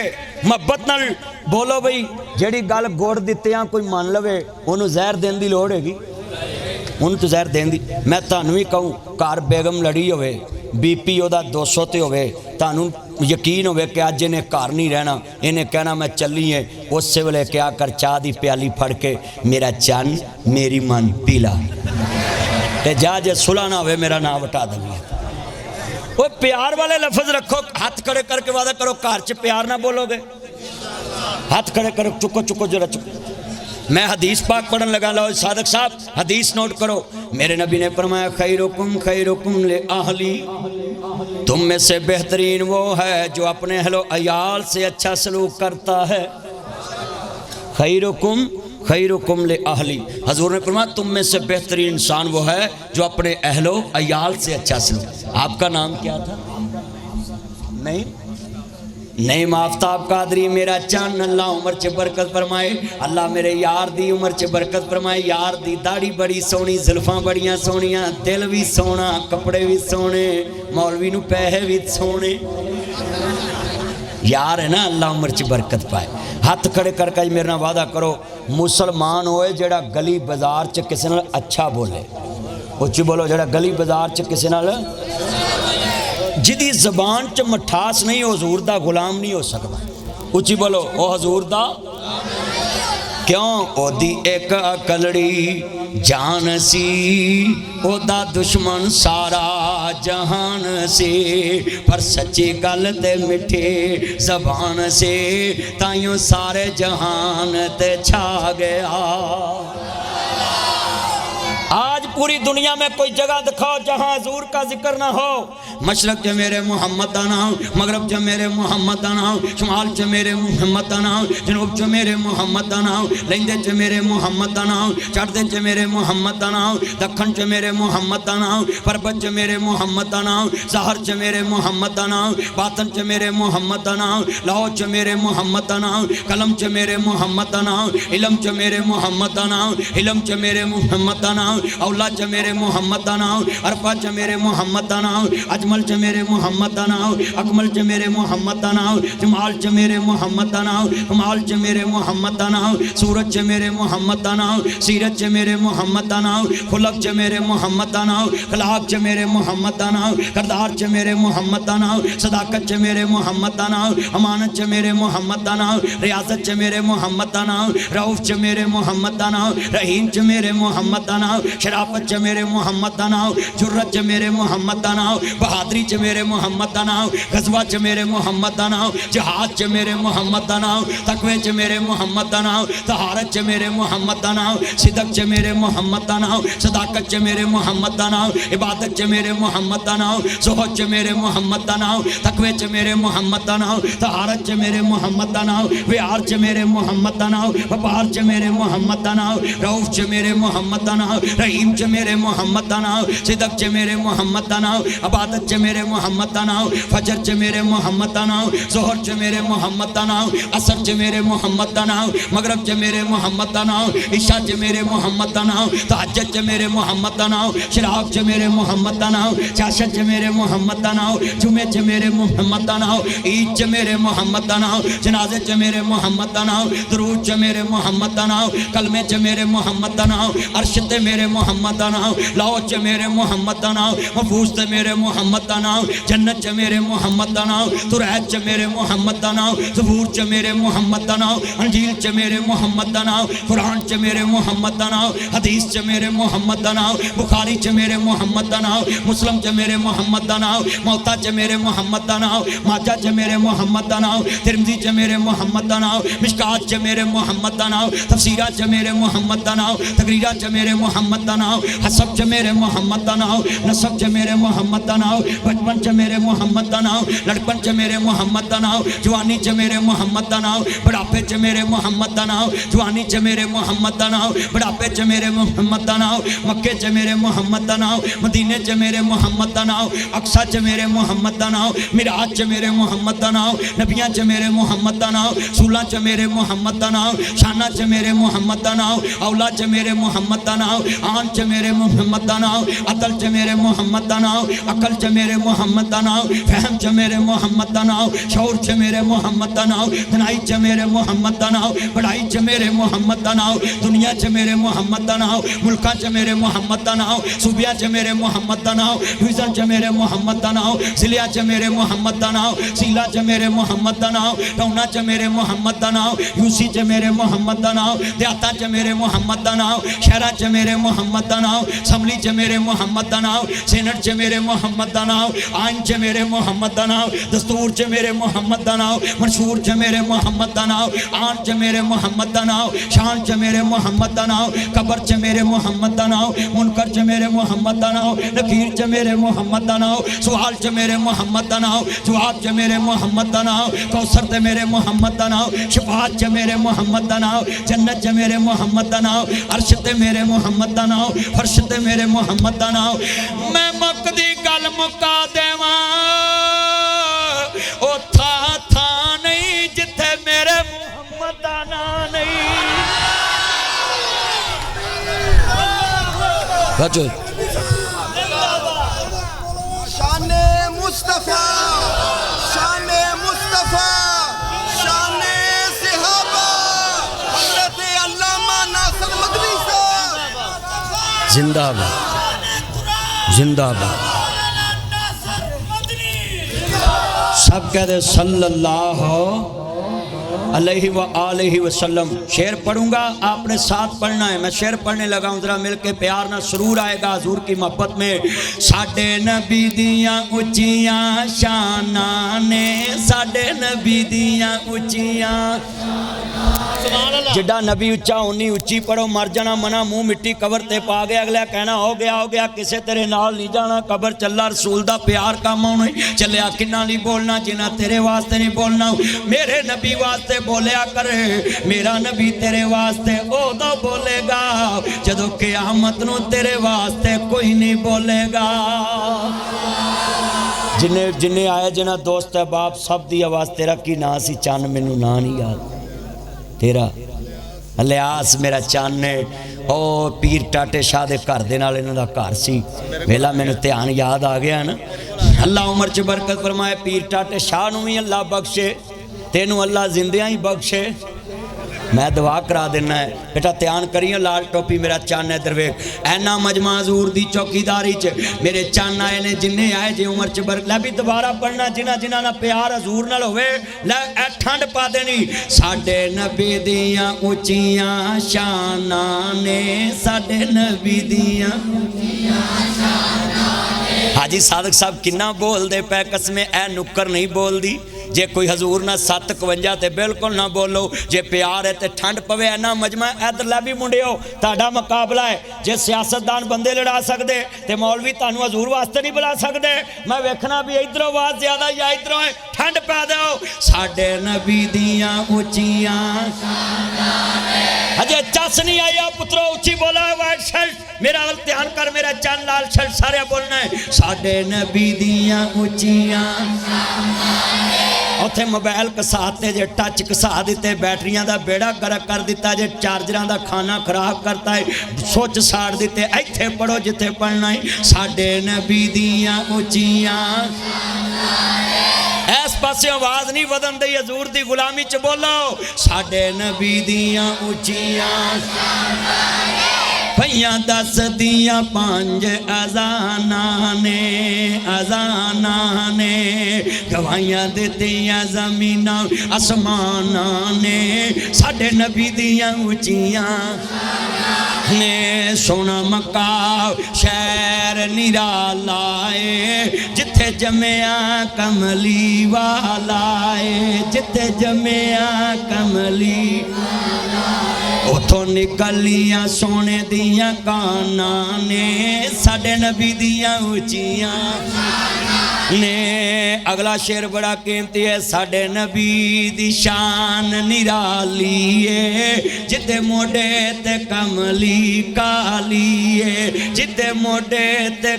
मुहब्बत नाल बोलो बई, जेड़ी गल गुड़ दित्तियां कोई मान लवे उन्होंने जहर देने की लोड़ हैगी, उन्होंने तो जहर देने की। मैं तुहानू भी कहूँ घर बेगम लड़ी होवे BP ओदा 200 ते होवे, तुहानू यकीन होवे कि अज इन्हें घर नहीं रहना, इन्हें कहना मैं चली है, उस वेले क्या कर चाह दी प्याली फड़ के मेरा चन मेरी मन पीला ते जा जे सुलह ना होवे मेरा नाम वटा देंगे। वो प्यार वाले लफज रखो, हाथ खड़े करके वादा करो घर च प्यार ना बोलोगे, हाथ खड़े करो, चुको चुको जरा चुको। मैं हदीस पाक पढ़न लगा, लो सादक साहब हदीस नोट करो। मेरे नबी ने फरमाया खैरुकुम ले आहली, तुम में से बेहतरीन वो है जो अपने अहलो अयाल से अच्छा सलूक करता है। खैरुकुम ले आहली, हजूर ने फरमाया तुम में से बेहतरीन इंसान वो है जो अपने अहलो अयाल से अच्छा सलूक। आपका नाम क्या था? नहीं माफ्ताब कादरी मेरा चन, अल्लाह उमर च बरकत फरमाए, अल्लाह मेरे यार दी उमर च बरकत फरमाए। यार दी दाढ़ी बड़ी सोहनी, जुल्फां बड़ियां सोहनियां, दिल भी सोहना, कपड़े भी सोहने, मौलवी नूं पैसे भी सोहने। यार है ना, अल्लाह उमर च बरकत पाए। हाथ खड़े करके मेरे नाल वादा करो मुसलमान होए जेड़ा गली बाजार च किसी नाल अच्छा बोले, उच्ची बोलो, जेड़ा गली बाजार च किसी नाल जिदी जबान च मठास नहीं, हजूर दा गुलाम नहीं हो सकता। उच्ची बोलो ओ हजूर दा क्यों? ओदी एक अकलड़ी जान सी, ओदा दुश्मन सारा जहान से, पर सच्ची गल ते मिठे जबान से ताइयों सारे जहान ते छा गया। आज पूरी दुनिया में कोई जगह दिखाओ जहां हजूर का जिक्र ना हो। मशरक च मेरे मोहम्मद दा नाम, मगरब च मेरे मोहम्मद दा नाम, शुमाल च मेरे मोहम्मद दा नाम, जनूब च मेरे मोहम्मद दा नाम, लैंदे च मेरे मोहम्मद दा नाम, चढ़दे च मेरे मोहम्मद दा नाम, दखन च मेरे मोहम्मद दा नाम, परबत च मेरे मोहम्मद दा नाम, सहर च मेरे मोहम्मद दा नाम, बातन च मेरे मोहम्मद दा नाम, लाहौर च मेरे मोहम्मद दा नाम, कलम च मेरे मोहम्मद दा नाम, इलम च मेरे मोहम्मद दा नाम, इलम च मेरे मोहम्मद दा नाम, औलाद अब्दुल्ला च मेरे मुहम्मद दा नाम, अरफा च मेरे मुहम्मद दा नाम, अजमल च मेरे मुहम्मद दा नाम, अकमल च मेरे मुहम्मद दा नाम, जमाल च मेरे मुहम्मद दा नाम, कमाल च मेरे मुहम्मद दा नाम, सूरत च मेरे मुहम्मद दा नाम, सीरत च मेरे मुहम्मद दा नाम, खुलक च मेरे मुहम्मद दा नाम, खलाक च मेरे मुहम्मद दा नाम, करदार च मेरे मुहम्मद दा नाम, सदाकत च मेरे मुहम्मद दा नाम, अमानत च मेरे मुहम्मद दा नाम, रियासत च मेरे मुहम्मद दा नाम, रऊफ च मेरे मुहम्मद दा नाम, रहीम च मेरे मुहम्मद दा नाम, शराफत च मेरे मुहम्मद दा नाम, जुर्रत च मेरे मुहम्मद दा नाम, बहादुरी च मेरे मुहम्मद दा नाम, गज़वा च मेरे मुहम्मद दा नाम, जहाद च मेरे मुहम्मद दा नाम, तकवे च मेरे मुहम्मद दा नाम, तहारत च मेरे मुहम्मद दा नाम, सिदक च मेरे मुहम्मद दा नाम, सदाकत च मेरे मुहम्मद दा नाम, इबादत च मेरे मुहम्मद दा नाम, ज़ुहद च मेरे मुहम्मद दा नाम, तकवे च मेरे मुहम्मद दा नाम, तहारत च मेरे मुहम्मद दा नाम, व्यार च मेरे मुहम्मद दा नाम, व्यापार च मेरे मुहम्मद दा नाम, रऊफ च मेरे मुहम्मद दा नाम, रहीम च मेरे मुहम्मद दा नाम, सिदक च मेरे मुहम्मद दा नाम, इबादत च मेरे मुहम्मद दा नाम, फजर च मेरे मुहम्मद दा नाम, ज़ोहर च मेरे मुहम्मद दा नाम, असर च मेरे मुहम्मद दा नाम, मगरब च मेरे मुहम्मद दा नाम, इशा च मेरे मुहम्मद दा नाम, तहज्जुद च मेरे मुहम्मद दा नाम, शराब च मेरे मुहम्मद दा नाम, चाशत च मेरे मुहम्मद दा नाम, जुमे च मेरे मुहम्मद दा नाम, ईद च मेरे मुहम्मद दा नाम, जनाजे च मेरे मुहम्मद दा नाम, दरूद च मेरे मुहम्मद दा नाम, कलमे च मेरे मुहम्मद दा नाम, अर्श ते मेरे मुहम्मद दा नाम, लाओ च मेरे मुहम्मद दा नाम, महफूज ते मेरे मुहम्मद दा नाम, जन्नत च मेरे मुहम्मद दा नाम, तुरैत च मेरे मुहम्मद दा नाम, ज़बूर च मेरे मुहम्मद दा नाम, अंजील च मेरे मुहम्मद दा नाम, कुरान च मेरे मुहम्मद दा नाम, हदीस च मेरे मुहम्मद दा नाम, बुखारी च मेरे मुहम्मद दा नाम, मुस्लिम च मेरे मुहम्मद दा नाम, मौता च मेरे मुहम्मद दा नाम, माजा च मेरे मुहम्मद दा नाम, तिरमिज़ी च मेरे मुहम्मद दा नाम, मिशकात च मेरे मुहम्मद दा नाम, तफसीरा च मेरे मुहम्मद दा नाम, तकरीरा च मेरे मुहम्मद दा नाम, हसब च मेरे मुहम्मद दा नाम, नसब च मेरे मुहम्मद दा नाम, बचपन च मेरे मुहम्मद दा नाम, लड़पन च मेरे मुहम्मद दा नाम, जवानी च मेरे मुहम्मद दा नाम, बुढ़ापे च मेरे मुहम्मद दा नाम, जवानी च मेरे मुहम्मद दा नाम, बुढ़ापे च मेरे मुहम्मद दा नाम, मक्के च मेरे मुहम्मद दा नाम, मदीने च मेरे मुहम्मद दा नाम, अक्सा च मेरे मुहम्मद दा नाम, मिराज च मेरे मुहम्मद दा नाम, नबियां च मेरे मुहम्मद दा नाम, सूला च मेरे मुहम्मद दा नाम, शाना च मेरे मुहम्मद दा नाम, औला च मेरे मुहम्मद दा नाम, आन च मेरे मुहम्मद दा नाम, अकल च मेरे मुहम्मद दा नाम, अकल च मेरे मुहम्मद दा नाम, फहम च मेरे मुहम्मद दा नाम, शौर च मेरे मुहम्मद दा नाम, दनाई च मेरे मुहम्मद दा नाम, बड़ाई च मेरे मुहम्मद दा नाम, दुनिया च मेरे मुहम्मद दा नाम, मुल्का च मेरे मुहम्मद दा नाम, सूबिया च मेरे मुहम्मद दा नाम, डिवीजन च मेरे मुहम्मद दा नाम, जिलिया च मेरे मुहम्मद दा नाम, सीला च मेरे मुहम्मद दा नाम, टौना च मेरे मुहम्मद दा नाम, यूसी च मेरे मुहम्मद दा नाम, देहाता च मेरे मुहम्मद दा नाम, शहरा च मेरे मुहम्मद दा नाम, असम्बली च मेरे मुहम्मद दा नाम, सेनेट च मेरे मुहम्मद दा नाम, आइन च मेरे मुहम्मद दा नाम, दस्तूर च मेरे मुहम्मद दा नाम, मंशूर च मेरे मुहम्मद दा नाम, आन च मेरे मुहम्मद दा नाम, शान च मेरे मुहम्मद दा नाम, कबर च मेरे मुहम्मद दा नाम, मुनकर च मेरे मुहम्मद दा नाम, नकीर च मेरे मुहम्मद दा नाम, सवाल च मेरे मुहम्मद दा नाम, जवाब च मेरे मुहम्मद दा नाम, कौसर च मेरे मुहम्मद दा नाम, शफाअत च मेरे मुहम्मद दा नाम, जन्नत च मेरे मुहम्मद दा नाम, अर्श ते मेरे मुहम्मद दा नाम, फर्श ते मेरे मुहम्मद दा नाम। मैं मुकदी गल मुका देवां ओ था नहीं जिथे मेरे मुहम्मद दा नाम नहीं। शाने मुस्तफा शाने मुस्तफा शाने सहाबा हज़रत अल्लामा नासिर मदनी साहब जिंदाबाद जिंदाबाद। सब कहते सल्लल्लाहु अलैहि व आलिहि वसल्लम। शेर पढ़ूंगा, आपने साथ पढ़ना है। मैं शेर पढ़ने लगा हूँ, जरा मिल के प्यार ना सुरूर आएगा हजूर की मोहब्बत में। साडे नबी दियां उच्चियां शाना ने, साडे नबी दियां उच्चियां, जिड्डा नबी उच्चा उन्नी उच्ची पढ़ो। मर जाना मना मुंह मिट्टी कबर ते पा गया, अगला कहना हो गया किसे तेरे नाल नहीं जाना। कबर चला रसूल दा प्यार काम आना चलिया, किन्ना नहीं बोलना जिन्ना तेरे वास्ते नहीं बोलना। मेरे नबी वास्ते बोलिया कर, मेरा नबी तेरे वास्ते उदो बोलेगा जदों क़यामत नूं तेरे वास्ते कोई नहीं बोलेगा। जिन्ने आया जिन्ना दोस्त है बाप सब दी आवाज़ तेरा की ना सी चन्न, मैनू ना नहीं याद तेरा लियास मेरा चन्न है। ओ पीर टाटे शाह दे घर दे नाल इन्हां दा घर सी वेला मैनूं ध्यान याद आ गया ना। अल्लाह उम्र च बरकत फरमाए, पीर टाटे शाह नूं भी अल्लाह बख्शे, तेनू अल्लाह जिंदियां ही बख्शे। मैं दुआ करा देना है बेटा, ध्यान करियो। लाल टोपी मेरा चन्न है दरवेख, ऐना मजमा हजूर दी चौकीदारी च मेरे चन्न आए ने जिन्ने आए जे उम्र च बर लै भी दोबारा पढ़ना, जिन्हां जिन्हां दा प्यार हजूर नाल होवे लै ए ठंड पा देनी। साडे नबी दियां उच्चियां शानां ने, साडे नबी दियां हाजी सादक साहब किन्ना बोलदे पै, कसमें ए नुक्कर नहीं बोलदी। जे कोई हजूर ना 751 ते बिल्कुल ना बोलो, जे प्यार है तो ठंड पवे ना मजमा। इधर लै भी मुंडियो तुहाडा मुकाबला है, जे सियासतदान बंदे लड़ा सकते तो मौलवी तुहानू हजूर वास्ते नहीं बुला सकते। मैं वेखना भी इधरों आवाज ज्यादा या इधरों है, ठंड पै दो। साडे नबी दियां उच्चियां अजे चस नहीं आया पुत्रो, उच्ची बोला वाइट शर्ट मेरा ध्यान कर, मेरा चन लाल शर्ट सारे बोलना है। साडे नबी दियां उच्चियां उत्थे मोबाइल घसाते जे, टच घसा दिते, बैटरियां दा बेड़ा गर्क कर दिता जे, चार्जरां दा खाना खराब करता है, सुच साड़ दिते। इत्थे पढ़ो जिथे पढ़ना है। साडे नबी दियां उच्चियां इस पासे आवाज नहीं वदन दी, हजूर दी गुलामी च बोलो। साडे नबी दियां उच्चियां भैया 10 दियां 5 अज़ानां ने, अज़ानां ने गवाइयां दित्तियां ज़मीनां आसमानां ने। साडे नबी दियां उच्चियां ने, सोना मक्का शहर निराला है, जिथे जमिया कमली वाला है, जिथे जमिया कमली उथों निकलियां सोने दियां काना ने। साडे नबी दियां उच्चियां ने। अगला शेर बड़ा कीमती है। साडे नबी दी शान निराली है, जिते मोडे ते कमली काली है, जिते मोडे ते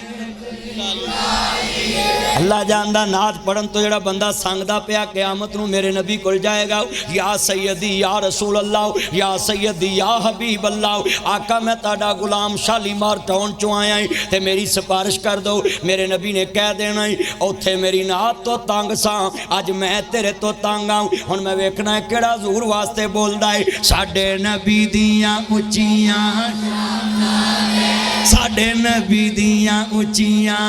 अल्लाह जानदा। नात पढ़न तो जड़ा बंदा संगदा पिया क़यामत नूं मेरे नबी कोल जाएगा। या सैयदी या रसूल अल्लाह, या सैयदी या हबीब अल्लाह। आका मैं ताड़ा गुलाम शालीमार टाउन चो आया ही ते मेरी सिफारिश कर दो। मेरे नबी ने कह देना ही उत्थे मेरी नात तो तंग सा, अज मैं तेरे तो तंग आऊँ। हुण मैं वेखना है किहड़ा हजूर वास्ते बोलदा है। साडे नबी दियां उच्चियां, साडे नबी दियां उच्चियां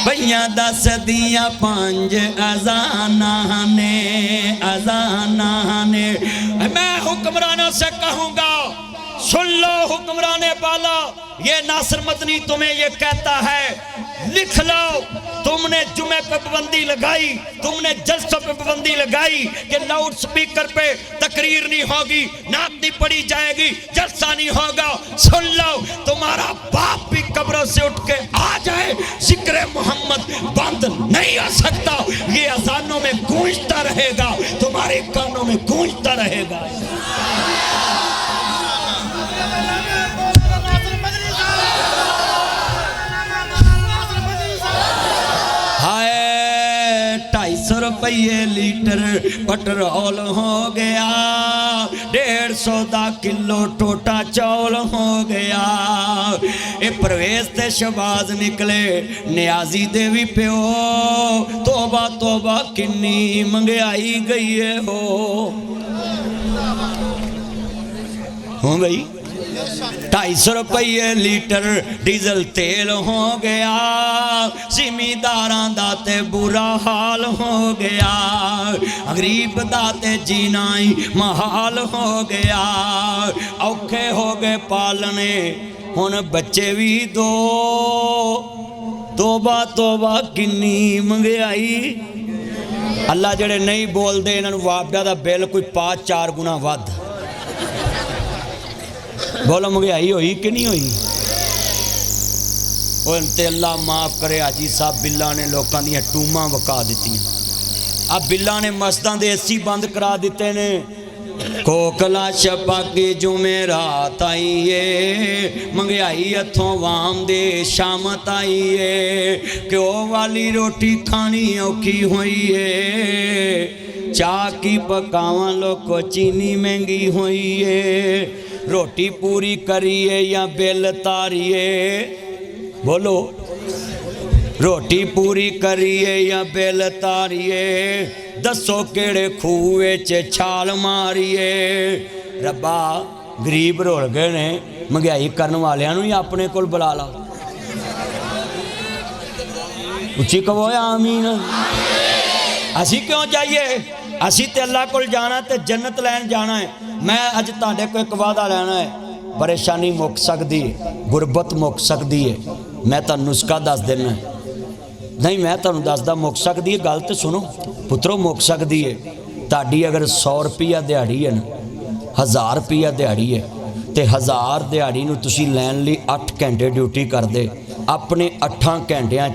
भैया 10 दियां 5 अज़ानां ने, अज़ानां ने। मैं हुक्मरानों से कहूँगा सुन लो हुक्मराने बाला, ये नासिर मदनी तुम्हें ये कहता है, लिख लो। तुमने जुमे पे पाबंदी लगाई, तुमने जलसों पे पाबंदी लगाई कि लाउड स्पीकर पे तकरीर नहीं होगी, नात नहीं पढ़ी जाएगी, जलसा नहीं होगा। सुन लो, तुम्हारा बाप भी कब्रों से उठ के आ जाए, जिक्र मोहम्मद बंद नहीं हो सकता। ये अजानों में गूंजता रहेगा, तुम्हारे कानों में गूंजता रहेगा। हाय 250 रुपये लीटर पेट्रोल हो गया, 150 दा किलो टोटा चौल हो गया। ये परवेज ते शबाज निकले, नियाजी दे भी प्यो। तोबा तोबा किन्नी महंगाई गई है हो गई। 250 रुपये लीटर डीजल तेल हो गया, जिमीदारां दा ते बुरा हाल हो गया, गरीब दा ते जीना ही महाल हो गया। औखे हो गए पालने हुण बच्चे भी 2, तोबा तोबा किन्नी महंगाई। अल्लाह जेड़े नहीं बोलते इन्हां नूं वापडा दा बिल कोई 5-4 गुना वध। बोलो महंगाई हुई कि नहीं हुई? ते अल्लाह माफ़ करे हाजी साहब, बिल्ला ने लोगों दी टूमां वका दित्तियां। अब बिल्ला ने मस्जिदां दे एसी बंद करा दिते ने। कोकला छपाकी जुमेरात आई है, महंगाई हथों वाम दे शामत आई है। घ्यो वाली रोटी खानी औखी हुई है, चाह की पकावा लोको चीनी महंगी हुई है, रोटी पूरी करिए या बिल तारिए, बोलो रोटी पूरी करिए या बिल तारिए, दसो केड़े खूहे च छाल मारिए। रब्बा गरीब रोल गए ने, महंगाई करने वालियां ही अपने कोल बुला ला। उच्ची कहो आमीन। असी क्यों जाइए, असी ते अल्लाह कोल जाना ते जन्नत लैन जाना है। मैं अज तुहाडे को एक वादा लेना है, परेशानी मुक सकती है, गुरबत मुक सकती है। मैं तुहानू नुस्खा दस देना नहीं, मैं तुहानू दसदा मुक सकती है। गल तो सुनो पुत्रो, मुक सकती है। तुहाडी अगर 100 रुपया दिहाड़ी है ना, 1000 रुपया दिहाड़ी है, तो 1000 दिहाड़ी नूं तुसीं लैण लई 8 घंटे ड्यूटी करदे, अपने 8 घंटिया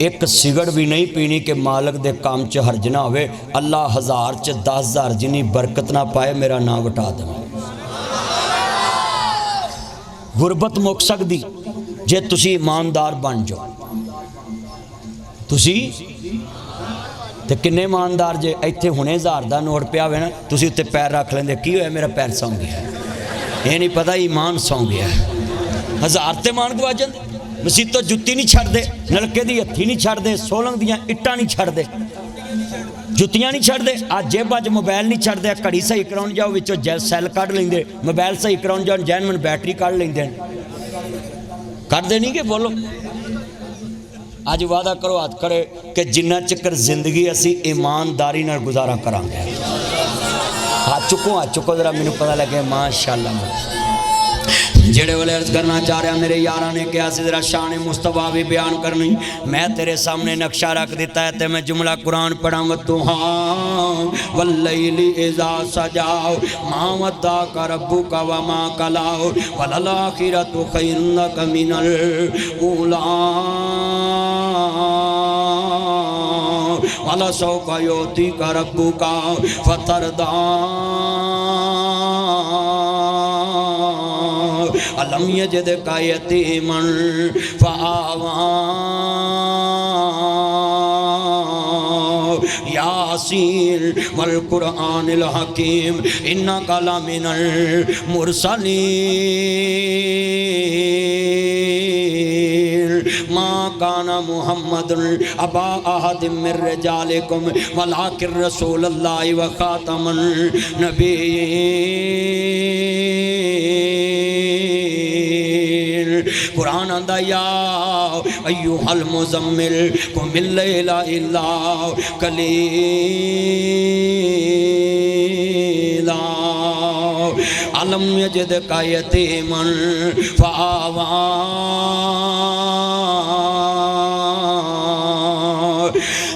एक सिगड़ भी नहीं पीनी कि मालक दे काम च हर्ज ना होवे। अल्लाह 1000 च 10,000 जिनी बरकत ना पाए, मेरा नाम वटा दे। गुरबत मुक सकती जे तुसी ईमानदार बन जाओ। तुसी ते किन्ने ईमानदार जे, इत्थे हुणे 1000 का नोट पिया होवे ना, तुसी उत्ते पैर रख लेंदे, की होया मेरा पैर सौ गया, ये नहीं पता ईमान सौ गया। 1000 ते मान गवा जांदे। मसीतों जुत्ती नहीं छड्डदे, नलके दी हत्थी नहीं छड्डदे, सोलंग दियां इट्टां नहीं छड्डदे, जुत्तियां नहीं छड्डदे, आ जेबां च मोबाइल नहीं छड्डदे। घड़ी सही कराउण जाओ विचों सैल कढ लैंदे, मोबाइल सही कराउण जाओ जैनवन बैटरी कढ लैंदे, कढदे नहीं कि बोलो। अज वादा करो हाथ खड़े कि जिन्ना चिकर जिंदगी असी ईमानदारी नाल गुजारा करांगे। हाथ चुको जरा, मैनूं पता लगे माशाअल्लाह। जेड़े वाले अर्ज करना चाह रहा, मेरे यारा ने कहा जरा शान मुस्तफा भी बयान करनी। मैं तेरे सामने नक्शा रख दिता है, तो मैं जुमला कुरान पढ़ा। वद्दुहा वल्लैलि इज़ा सजाओ मा वद्दाका रब्बुका व मा कलाओ वलल आखिरतु खैरुन लक मिनल ऊला वलसौफा युअतिका रब्बुका फतरदा। अलम यजिदका यतीमन फआवा यासीन वल कुरआनिल हकीम इन्नका लमिनल मुरसलीन। मा काना मुहम्मदुन अबा अहदिम मिर रिजालिकुम वलाकिन रसूलुल्लाहि व खातमुन नबिय्यीन। कुरान आंदा या अय्युहल मुज़म्मिल कुमिल लैला इल्ला कलीला अलम यजिदका यतीमन फआवा।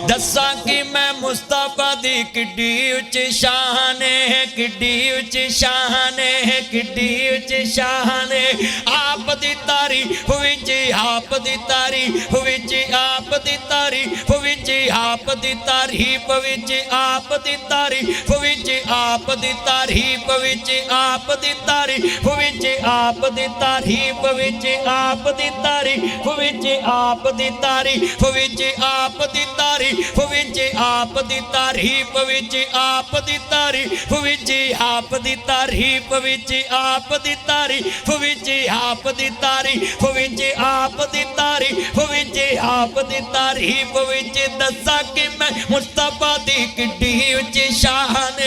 दसा कि मैं मुस्तफा दी किड्डी उच्च शान है, किड्डी उच्च शान है, किड्डी उच्च शान है। आप दी तारीफ विच आप दी तारीफ विच आप दी तारीफ विच आप दी तारीफ विच आप दी तारीफ विच आप दी तारीफ विच आप दी तारीफ विच आप दी तारीफ विच आप दी तारीफ विच आप दी तारीफ विच आप दी तारीफ विच आप दी तारीफ विच आप दी तारीफ विच आप दी तारीफ विच आप दी तारीफ विच आप दी तारीफ विच आप दी तारीफ विच आप दी तारीफ विच। दसा कि मैं मुस्तफा दी किड्डी उच्च शान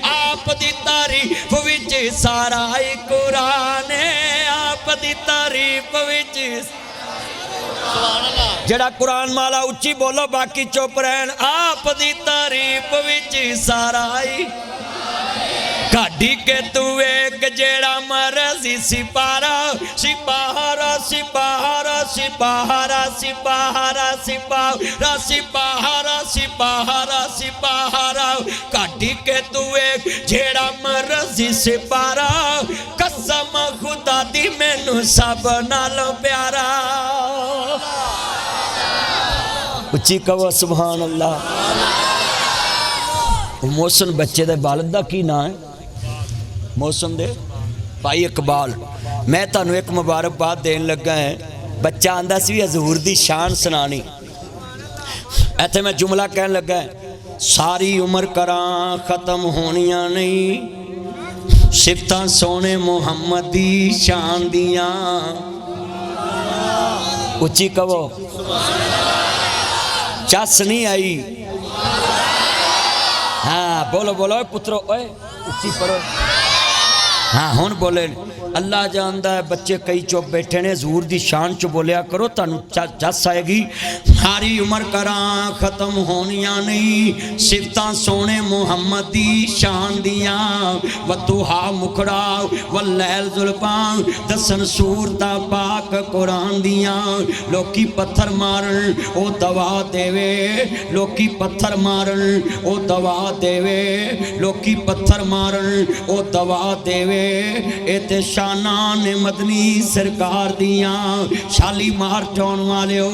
आप दी तारीफ विच सारा ही कुरान आप दी तारीफ विच। जड़ा कुरान माला उच्ची बोलो बाकी चुप रहन। आप दी तारीफ विच सारा ही काढ़ी के तू एक जेड़ा मरजी सिपारा सिपारा सिपारा सिपारा सिपारा सिपारा सिपारा सिपारा सिपारा काढ़ी के तू एक जेड़ा मरजी सिपारा। कसम खुदा दी मैनू सब नालों प्यारा। उच्ची कहो सुभान अल्लाह। मोहसन बच्चे दे वालिद दा की नाम है? मोहसन दे भाई इकबाल। मैं तुहानू एक मुबारकबाद देन लगा है। बच्चा आंदा सी हजूर दी शान सुनानी। इत्थे मैं जुमला कहन लगा है सारी उम्र करा खत्म होनिया नहीं सिफतां सोने मुहम्मद दी शान दियां उच्ची कहो चस नहीं आई हाँ बोलो बोलो पुत्रो ओए उच्ची पढ़ो हाँ हुण बोले अल्लाह जानदा है बच्चे कई चुप बैठे ने हजूर दी शान च बोलिया करो तुहानू जस आएगी सारी उम्र करा खत्म होनिया नहीं सिफतां सोने मुहम्मद दी शान दियां वतुहा मुखड़ा वलैल जुल्फां दसन सूरतां पाक कुरान दियां लोकी पत्थर मारन ओ दवा देवे लोकी पत्थर मारन ओ दवा देवे लोकी पत्थर मारन ओ दवा देवे ए ते शाना ने मदनी सरकार दियां शाली मार टोन वालिओ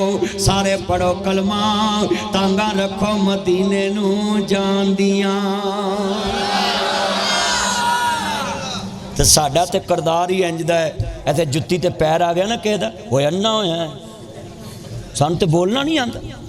सारे पढ़ो कलमा तांगा रखो मदीने नू जान दियां ते साडा ते करदार ही इंज दा है ऐसे जुत्ती ते पैर आ गया ना किसे दा होए अन्ना होया सानू ते बोलना नहीं आंदा